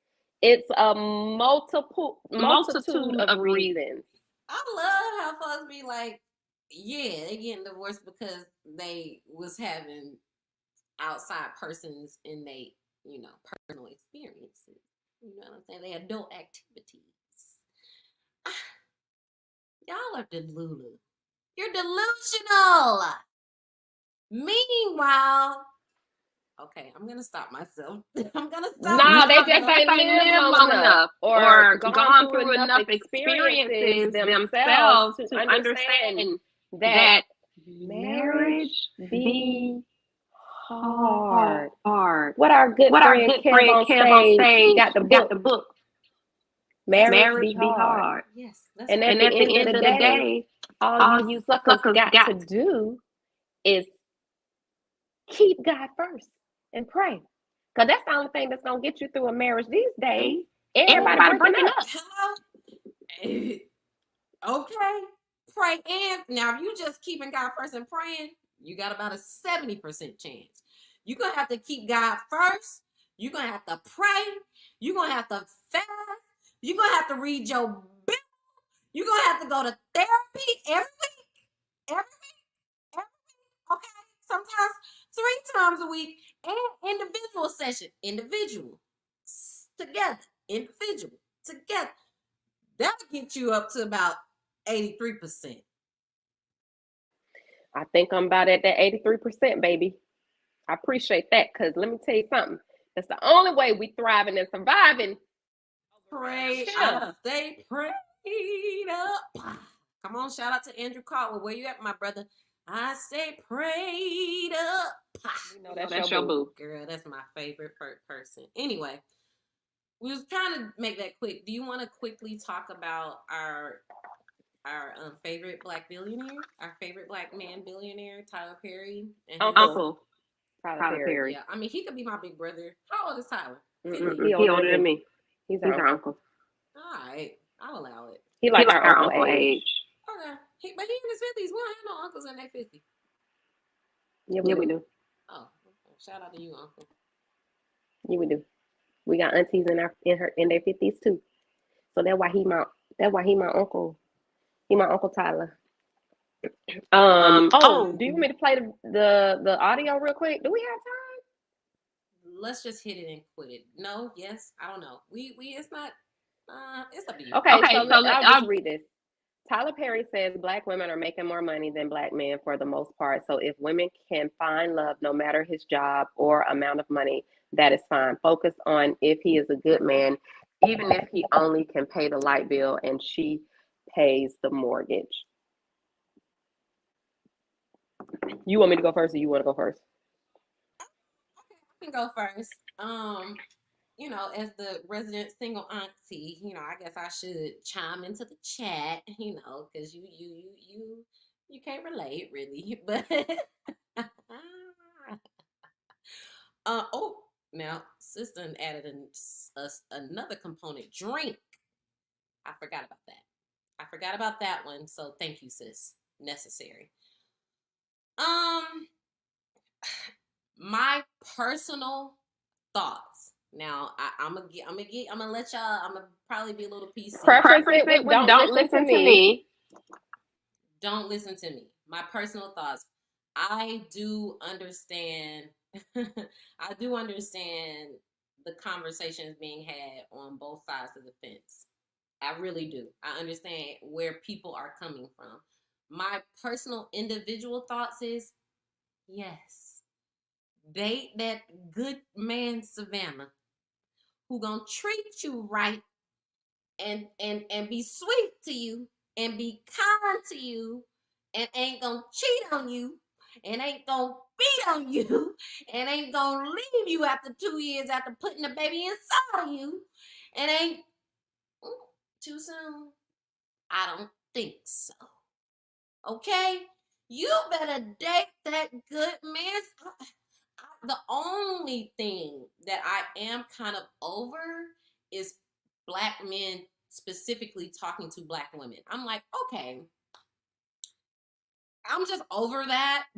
It's a multitude of reasons. I love how folks be like, yeah, they getting divorced because they was having outside persons in they, personal experiences. You know what I'm saying? They adult activities. Y'all are delulu. You're delusional. Meanwhile, okay, I'm gonna stop myself. I'm gonna stop. No, they myself. just ain't lived long enough or gone through enough experiences themselves to understand that marriage be hard. What our good friend Kev on stage got the book. Marriage be hard. Yes. And at the end of the day, all you suckers got to do is keep God first and pray. Because that's the only thing that's going to get you through a marriage these days. Everybody breaking up. Hello? Okay. Pray and now if you just keeping God first and praying, you got about a 70% chance. You're going to have to keep God first. You're going to have to pray. You're going to have to fast. You're going to have to read your Bible. You're going to have to go to therapy every week. Every week. Okay? Sometimes 3 times a week and individual session. Individual. Together. Individual. Together. That'll get you up to about 83%. I think I'm about at that 83%, baby. I appreciate that because let me tell you something. That's the only way we thriving and surviving. Pray, I Yeah. stay prayed up. Come on, shout out to Andrew Caldwell. Where you at, my brother? I stay prayed up. You know that's your boo. Girl, that's my favorite person. Anyway, we was trying to make that quick. Do you want to quickly talk about our favorite black billionaire, our favorite black man billionaire, Tyler Perry? And Uncle. Tyler Perry. Yeah, I mean, he could be my big brother. How old is Tyler? He older than me. He's our uncle. All right, I'll allow it. He like our uncle age. Okay, but he in his 50s. We don't have no uncles in their 50s. Yeah, we do. Oh, shout out to you, uncle. Yeah, we do. We got aunties in their 50s too. So that's why he my uncle. He my Uncle Tyler. Do you want me to play the audio real quick? Do we have time? Let's just hit it and quit it. No, yes, I don't know. We it's not. It's up to you. Okay, so I'll just read this. Tyler Perry says black women are making more money than black men for the most part. So if women can find love, no matter his job or amount of money, that is fine. Focus on if he is a good man, even if he only can pay the light bill and she pays the mortgage. You want me to go first or you want to go first? I can go first. As the resident single auntie, I guess I should chime into the chat, because you can't relate really, but now sister added another component, drink. I forgot about that one. So thank you, sis. Necessary. My personal thoughts. Now I'm gonna let y'all. I'm gonna probably be a little PC. Preface it with don't listen to me. Don't listen to me. My personal thoughts. I do understand. I do understand the conversations being had on both sides of the fence. I really do. I understand where people are coming from. My personal individual thoughts is yes. Date that good man Savannah who gonna treat you right and be sweet to you and be kind to you and ain't gonna cheat on you and ain't gonna beat on you and ain't gonna leave you after 2 years after putting the baby inside of you and ain't too soon. I don't think so. Okay? You better date that good man. The only thing that I am kind of over is black men specifically talking to black women. I'm like, okay, I'm just over that.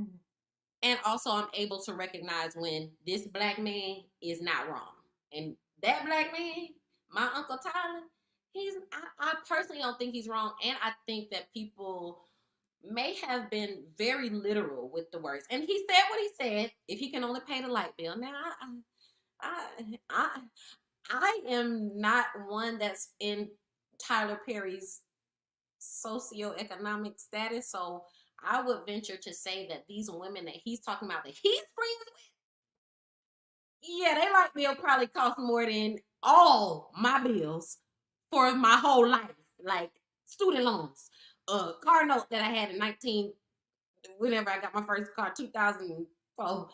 And also I'm able to recognize when this black man is not wrong. And that black man, my Uncle Tyler, I personally don't think he's wrong. And I think that people may have been very literal with the words. And he said what he said, if he can only pay the light bill. Now, I am not one that's in Tyler Perry's socioeconomic status, so I would venture to say that these women that he's talking about that he's friends with, yeah, they light bill probably cost more than all my bills for my whole life, like student loans, car note that I had in whenever I got my first car, 2004.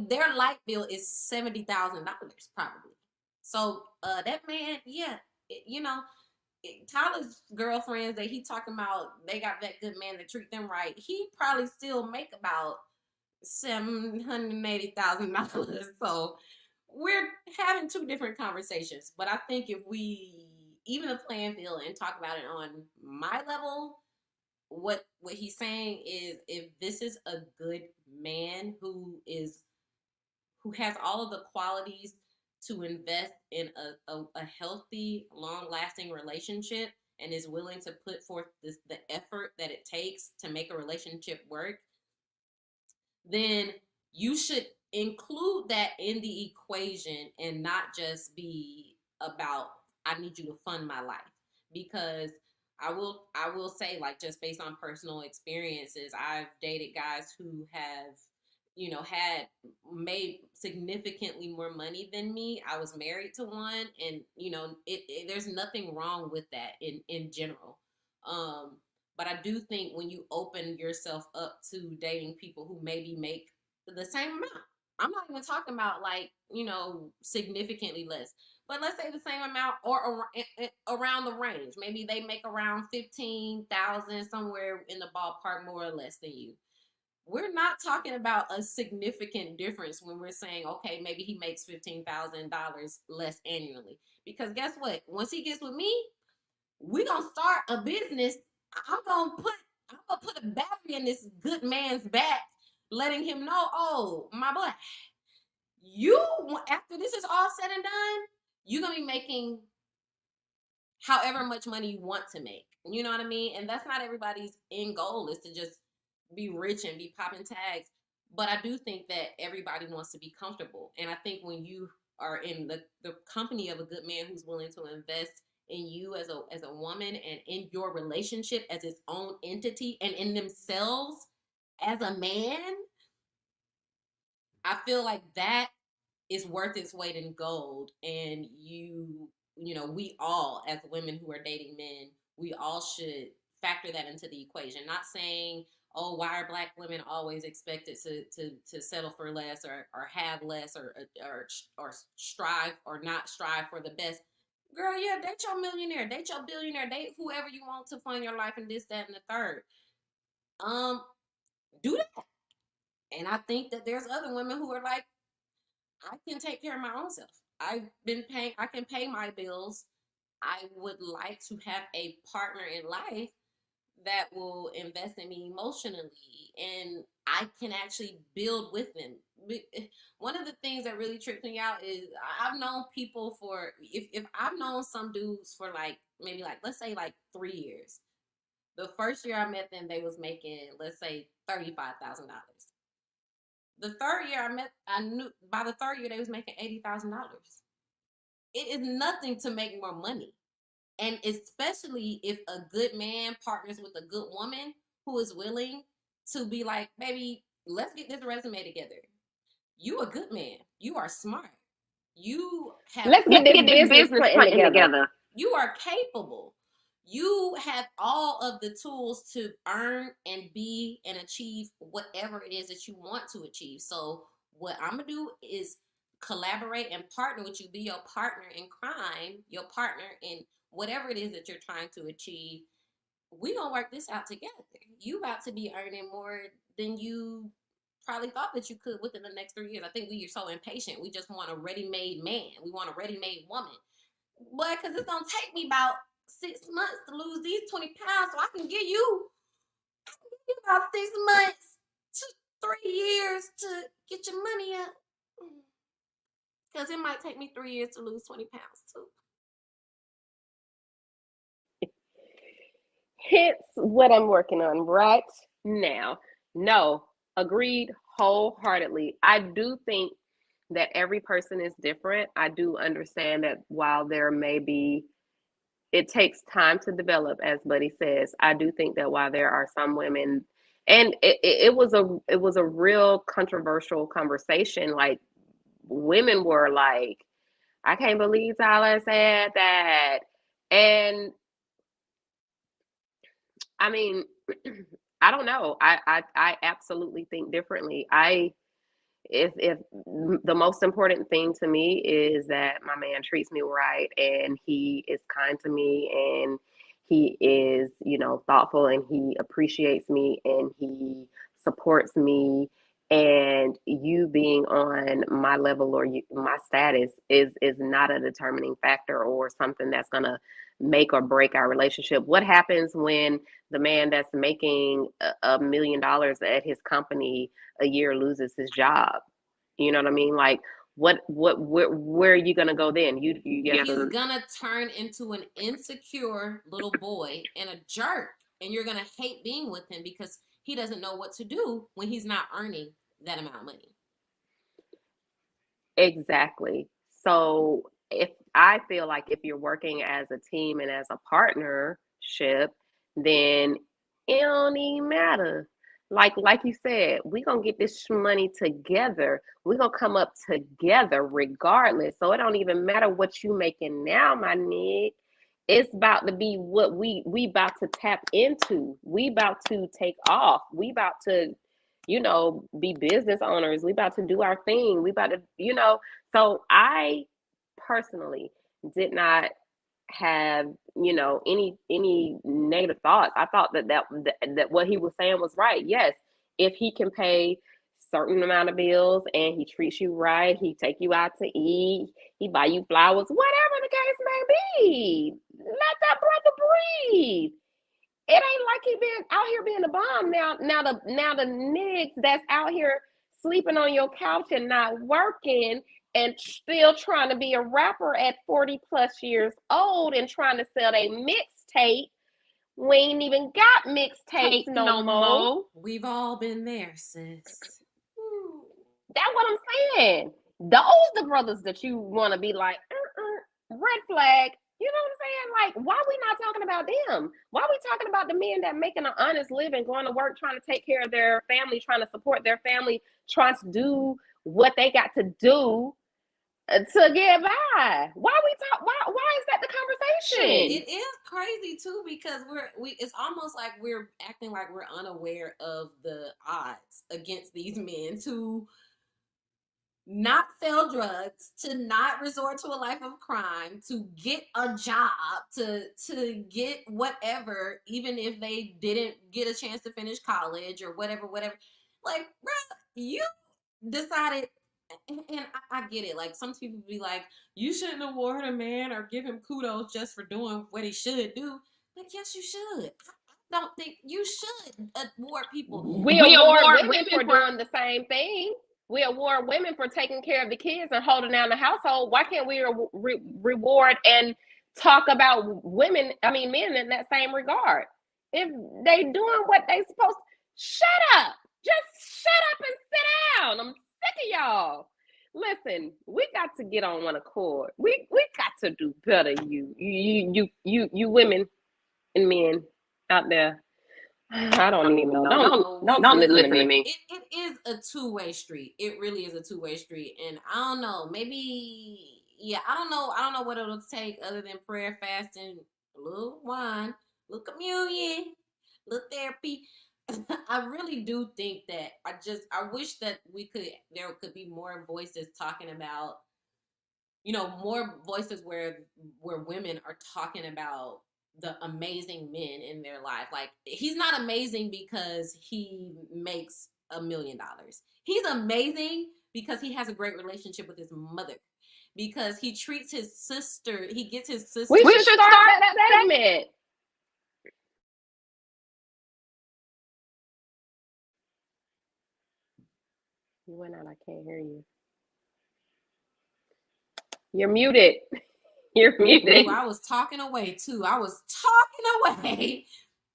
Their light bill is $70,000 probably. So that man, yeah, Tyler's girlfriends that he talking about, they got that good man to treat them right. He probably still make about $780,000. So we're having two different conversations. But I think if we even the playing field and talk about it on my level, what he's saying is if this is a good man who has all of the qualities to invest in a healthy, long-lasting relationship and is willing to put forth the effort that it takes to make a relationship work, then you should include that in the equation and not just be about, I need you to fund my life. Because I will say, like, just based on personal experiences, I've dated guys who have, had made significantly more money than me. I was married to one, and there's nothing wrong with that in general. But I do think when you open yourself up to dating people who maybe make the same amount, I'm not even talking about, like, significantly less, but let's say the same amount, or around the range. Maybe they make around 15,000, somewhere in the ballpark, more or less than you. We're not talking about a significant difference when we're saying, okay, maybe he makes $15,000 less annually. Because guess what? Once he gets with me, we're gonna start a business. I'm gonna put a battery in this good man's back, letting him know, oh, my boy, you, after this is all said and done, you're gonna be making however much money you want to make. You know what I mean? And that's not everybody's end goal, is to just be rich and be popping tags. But I do think that everybody wants to be comfortable. And I think when you are in the company of a good man who's willing to invest in you as a woman, and in your relationship as its own entity, and in themselves as a man, I feel like that is worth its weight in gold. And we all, as women who are dating men, we all should factor that into the equation. Not saying, oh, why are Black women always expected to settle for less, or have less, or strive or not strive for the best. Girl, yeah, date your millionaire, date your billionaire, date whoever you want to fund your life, and this, that, and the third. Do that. And I think that there's other women who are like, I can take care of my own self. I can pay my bills. I would like to have a partner in life that will invest in me emotionally, and I can actually build with them. One of the things that really tripped me out is, I've known people for, if I've known some dudes for, like, maybe, like, let's say, like, 3 years. The first year I met them, they was making, let's say, $35,000. The third year I knew by the third year they was making $80,000. It is nothing to make more money. And especially if a good man partners with a good woman who is willing to be like, baby, let's get this resume together. You a good man. You are smart. You have Let's get this business business plan plan together. together. You are capable. You have all of the tools to earn and be and achieve whatever it is that you want to achieve. So what I'm gonna do is collaborate and partner with you, be your partner in crime, your partner in whatever it is that you're trying to achieve. We gonna work this out together. You about to be earning more than you probably thought that you could within the next 3 years. I think we are so impatient. We just want a ready-made man. We want a ready-made woman. Boy, because it's gonna take me about 6 months to lose these 20 pounds, so I can give you about 6 months to 3 years to get your money up. Because it might take me 3 years to lose 20 pounds too. Hence what I'm working on right now. No, agreed wholeheartedly. I do think that every person is different. I do understand that while there may be, it takes time to develop, as Buddy says. I do think that while there are some women, and it was a real controversial conversation. Like, women were like, I can't believe Tyler said that. And I mean, I don't know. I absolutely think differently. If the most important thing to me is that my man treats me right, and he is kind to me, and he is, thoughtful, and he appreciates me, and he supports me, and you being on my level, or my status is not a determining factor or something that's going to make or break our relationship. What happens when the man that's making $1 million at his company a year loses his job? You know what I mean? Like, where are you gonna go then? He's gonna turn into an insecure little boy and a jerk, and you're gonna hate being with him because he doesn't know what to do when he's not earning that amount of money. Exactly. So I feel like if you're working as a team and as a partner, relationship, then it don't even matter. Like you said, we gonna get this money together. We gonna come up together regardless. So it don't even matter what you making now, my nigga. It's about to be what we about to tap into. We about to take off. We about to, be business owners. We about to do our thing. We about to, So I personally did not have any negative thoughts. I thought that what he was saying was right. Yes, if he can pay certain amount of bills and he treats you right, he take you out to eat, he buy you flowers, whatever the case may be, let that brother breathe. It ain't like he been out here being a bomb. Now the niggas that's out here sleeping on your couch and not working and still trying to be a rapper at 40 plus years old and trying to sell a mixtape. We ain't even got mixtapes no more. We've all been there, sis. That's what I'm saying. Those the brothers that you want to be like, red flag. You know what I'm saying? Like, why we not talking about them? Why we talking about the men that making an honest living, going to work, trying to take care of their family, trying to support their family, trying to do what they got to do to get by? Why we talk? Why is that the conversation? It is crazy too because it's almost like we're acting like we're unaware of the odds against these men to not sell drugs, to not resort to a life of crime, to get a job, to get whatever, even if they didn't get a chance to finish college or whatever. Like, bro, you decided, and I get it. Like, some people be like, you shouldn't award a man or give him kudos just for doing what he should do. Like, yes, you should. I don't think you should award people. We award women for doing the same thing. We award women for taking care of the kids and holding down the household. Why can't we reward and talk about men in that same regard? If they doing what they supposed to, shut up. Just shut up and sit down. I'm sick of y'all. Listen, we got to get on one accord. We got to do better. You women and men out there. I don't even know. Don't listen to me. It is a two-way street. It really is a two-way street. And I don't know, maybe, I don't know what it'll take other than prayer, fasting, a little wine, a little communion, a little therapy. I really do think that I wish that there could be more voices talking about, more voices where women are talking about the amazing men in their life. Like, he's not amazing because he makes $1 million. He's amazing because he has a great relationship with his mother. Because he treats his sister, he gets his sister. We should start that segment. You went out, I can't hear you. You're muted. You're muted. Ooh, I was talking away too.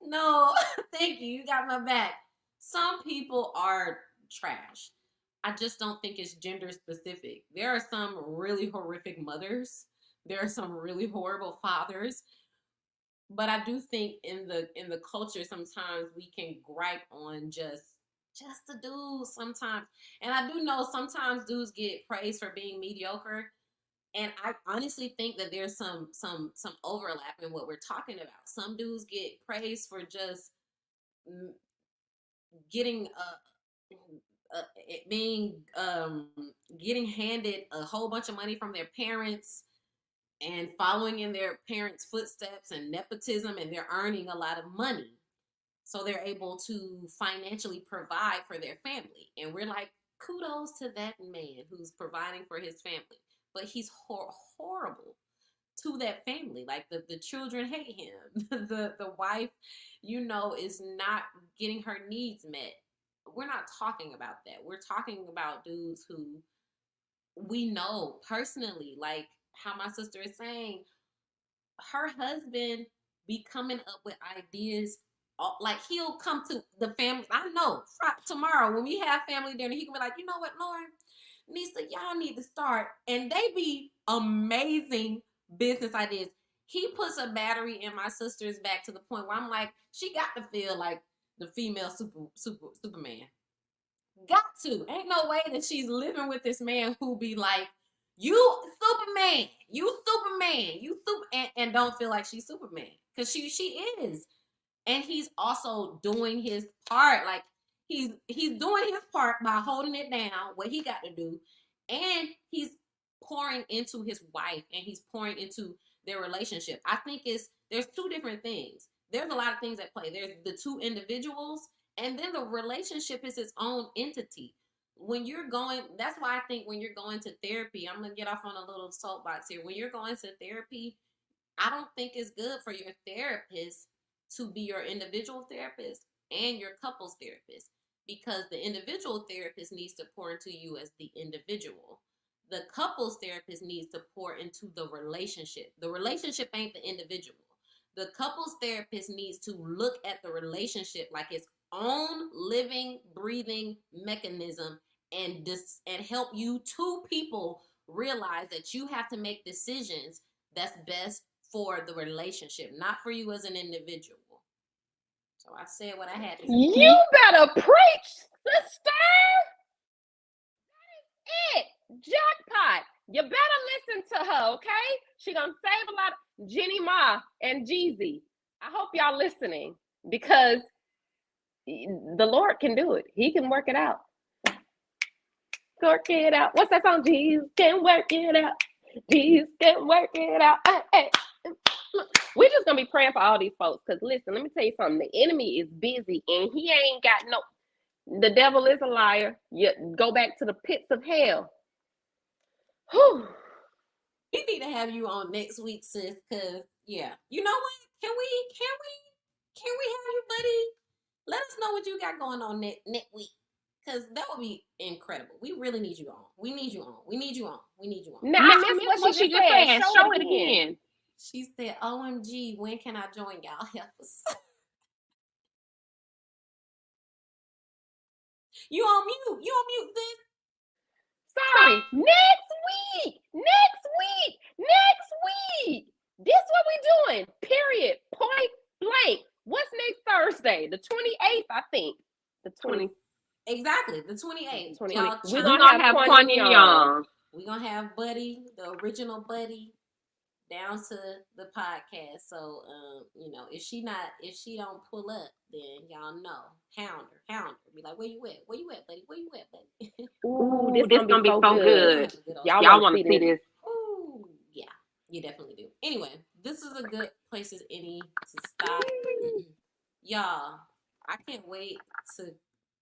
No, thank you. You got my back. Some people are trash. I just don't think it's gender specific. There are some really horrific mothers. There are some really horrible fathers. But I do think in the culture sometimes we can gripe on just the dudes sometimes. And I do know sometimes dudes get praised for being mediocre. And I honestly think that there's some overlap in what we're talking about. Some dudes get praised for just getting getting handed a whole bunch of money from their parents and following in their parents' footsteps and nepotism, and they're earning a lot of money. So they're able to financially provide for their family. And we're like, kudos to that man who's providing for his family. But he's horrible to that family. Like, the children hate him. The wife, is not getting her needs met. We're not talking about that. We're talking about dudes who we know personally, like how my sister is saying, her husband be coming up with ideas. Like, he'll come to the family. I know tomorrow when we have family dinner, he can be like, you know what, Lauren, Nisa, y'all need to start. And they be amazing business ideas. he puts a battery in my sister's back to the point where I'm like, she got to feel like the female Superman. Got to. Ain't no way that she's living with this man who be like, you Superman, and don't feel like she's Superman. Because she is. And he's also doing his part. Like, he's doing his part by holding it down, what he got to do. And he's pouring into his wife, and he's pouring into their relationship. I think there's two different things. There's a lot of things at play. There's the two individuals, and then the relationship is its own entity. That's why I think when you're going to therapy, I'm going to get off on a little soapbox here. When you're going to therapy, I don't think it's good for your therapist to be your individual therapist and your couples therapist, because the individual therapist needs to pour into you as the individual. The couples therapist needs to pour into the relationship. The relationship ain't the individual. The couples therapist needs to look at the relationship like its own living, breathing mechanism and help you two people realize that you have to make decisions that's best for the relationship, not for you as an individual. So I said what I had to say. You better preach, sister. That is it. Jackpot. You better listen to her, okay? She gonna save a lot of Jenny Ma and Jeezy. I hope y'all listening, because the Lord can do it. He can work it out. Work it out. What's that song? Jesus can work it out. Jesus can work it out. Hey. We're just gonna be praying for all these folks, because listen, let me tell you something. The enemy is busy, and he ain't got no. The devil is a liar. You go back to the pits of hell. Whew. We need to have you on next week, sis, because yeah, you know what? Can we have you, buddy? Let us know what you got going on next week, because that would be incredible. We really need you on. We need you on. Now, I missed what she just said. Show it again. She said, OMG, when can I join y'all? Help us. You on mute, sis. Sorry. Next week. This what we doing. Period. Point blank. What's next Thursday? The 28th, I think. The 20th. Exactly, the 28th. We're gonna have Kwanya Young. We're gonna have Buddy, the original Buddy, down to the podcast. So if she don't pull up, then y'all know. Hound her. Be like, where you at, buddy? Ooh, this gonna be so good. Y'all wanna see this. Ooh, yeah, you definitely do. Anyway, this is a good place as any to stop. Y'all, I can't wait to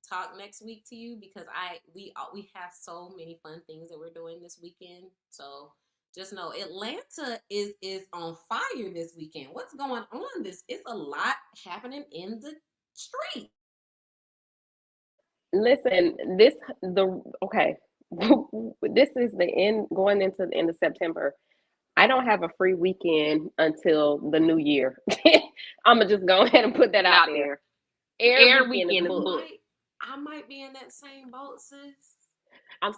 talk next week to you, because we have so many fun things that we're doing this weekend. So just know Atlanta is on fire this weekend. What's going on? It's a lot happening in the street. Listen, this is the end, going into the end of September. I don't have a free weekend until the new year. I'm gonna just go ahead and put that out there. Every weekend is booked. I might be in that same boat, sis. I'm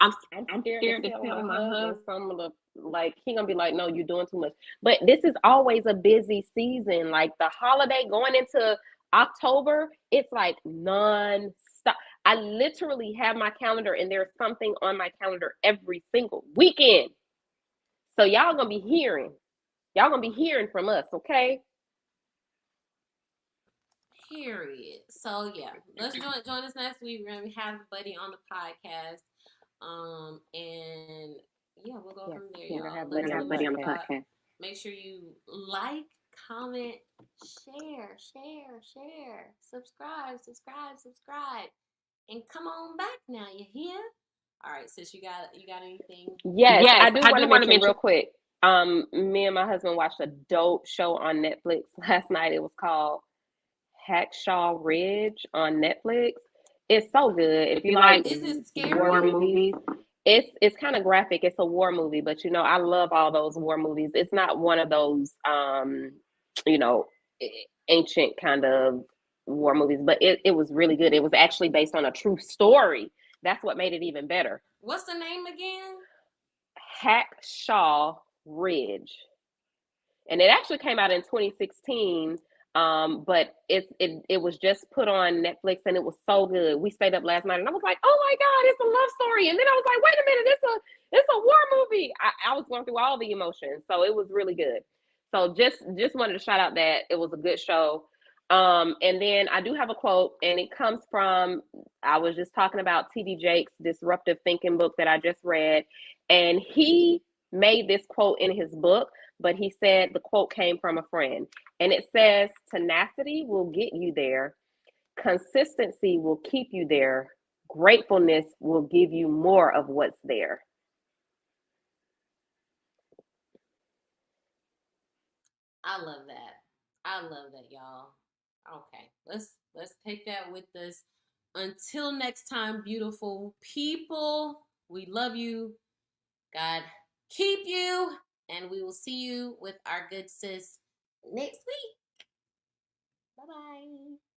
scared to tell my husband some of the, like, he gonna be like, no, you're doing too much. But this is always a busy season. Like the holiday going into October, it's like non-stop. I literally have my calendar, and there's something on my calendar every single weekend. So y'all gonna be hearing from us, okay? Period. So yeah, let's join us next week. We're gonna have Buddy on the podcast. And yeah, we'll go from there, y'all. Have Buddy on the podcast. Make sure you like, comment, share, subscribe, and come on back now. You hear? All right, sis, you got anything? Yes, I do want to mention real quick. Me and my husband watched a dope show on Netflix last night. It was called Hacksaw Ridge on Netflix. It's so good. If you like war movies, it's kind of graphic. It's a war movie, but I love all those war movies. It's not one of those ancient kind of war movies, but it was really good. It was actually based on a true story. That's what made it even better. What's the name again? Hacksaw Ridge. and it actually came out in 2016. But it was just put on Netflix, and it was so good. We stayed up last night, and I was like, "Oh my God, it's a love story!" And then I was like, "Wait a minute, it's a war movie." I was going through all the emotions, so it was really good. So just wanted to shout out that it was a good show. And then I do have a quote, and it comes from, I was just talking about T.D. Jakes' Disruptive Thinking book that I just read, and he made this quote in his book, but he said the quote came from a friend. And it says, tenacity will get you there. Consistency will keep you there. Gratefulness will give you more of what's there. I love that. I love that, y'all. Okay, let's take that with us. Until next time, beautiful people. We love you. God keep you. And we will see you with our good sis next week. Bye-bye.